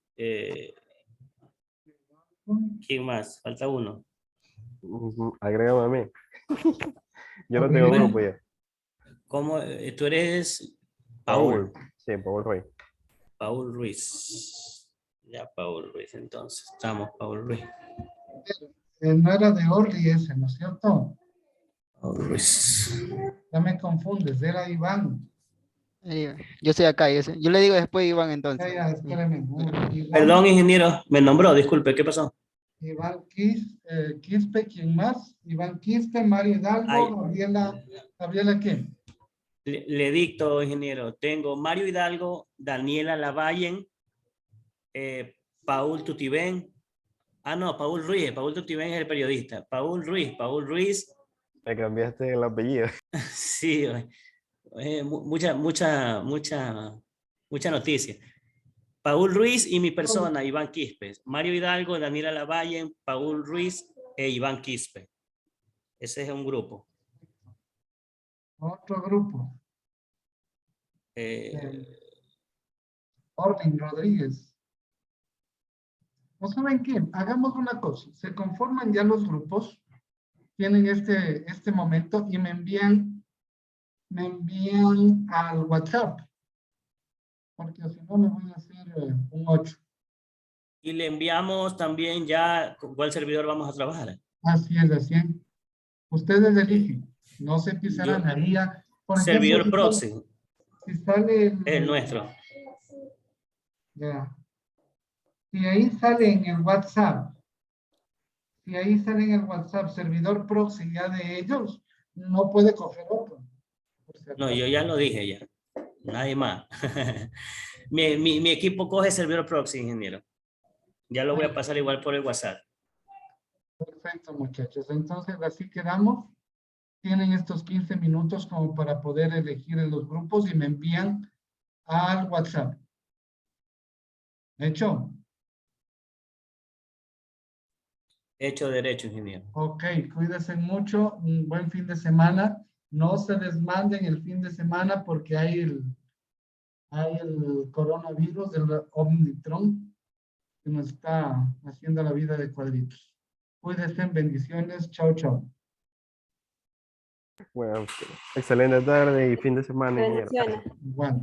¿Quién más? Falta uno. Agrégame a mí. Yo no Ok. tengo grupo ya. ¿Cómo? Tú eres Paul. Sí, Paul Rey. Paul Ruiz. Ya, Paul Ruiz, entonces. Estamos, Paul Ruiz. No era de Orly ese, ¿no es cierto? Paul Ruiz. Ya me confundes, era Iván. Yo estoy acá, yo le digo después Iván entonces. Ya, espérame. Iván, Perdón, ingeniero, me nombró, disculpe, ¿qué pasó? Iván Quispe, ¿quién más? Iván Quispe, Mario Hidalgo, Gabriela, ¿quién? Le dicto, ingeniero. Tengo Mario Hidalgo, Daniela Lavalle, Paul Tutibén. Ah, no, Paul Ruiz. Paul Tutibén es el periodista. Paul Ruiz. Me cambiaste el apellido. Sí, mucha noticia. Paul Ruiz y mi persona, Iván Quispe. Mario Hidalgo, Daniela Lavalle, Paul Ruiz e Iván Quispe. Ese es un grupo. Otro grupo. Orlin Rodríguez. ¿No saben qué? Hagamos una cosa. Se conforman ya los grupos, tienen este momento y me envían al WhatsApp. Porque si no me voy a hacer un 8. Y le enviamos también ya con cuál servidor vamos a trabajar. Así es, así es. Ustedes eligen. No se pisarán ahí. Por Servidor ejemplo, proxy. si sale El nuestro. Ya. Si ahí sale en el WhatsApp, servidor proxy ya de ellos, no puede coger otro. No, yo ya lo dije ya. Nadie más. mi equipo coge servidor proxy, ingeniero. Ya lo voy a pasar igual por el WhatsApp. Perfecto, muchachos. Entonces, así quedamos. Tienen estos 15 minutos como para poder elegir en los grupos y me envían al WhatsApp. ¿Hecho? Hecho derecho, ingeniero. Ok, cuídense mucho. Un buen fin de semana. No se desmanden el fin de semana porque hay el coronavirus del Omicron que nos está haciendo la vida de cuadritos. Cuídense, bendiciones. Chao, chao. Bueno, excelente tarde y fin de semana, ingeniero. Bendiciones. Igual.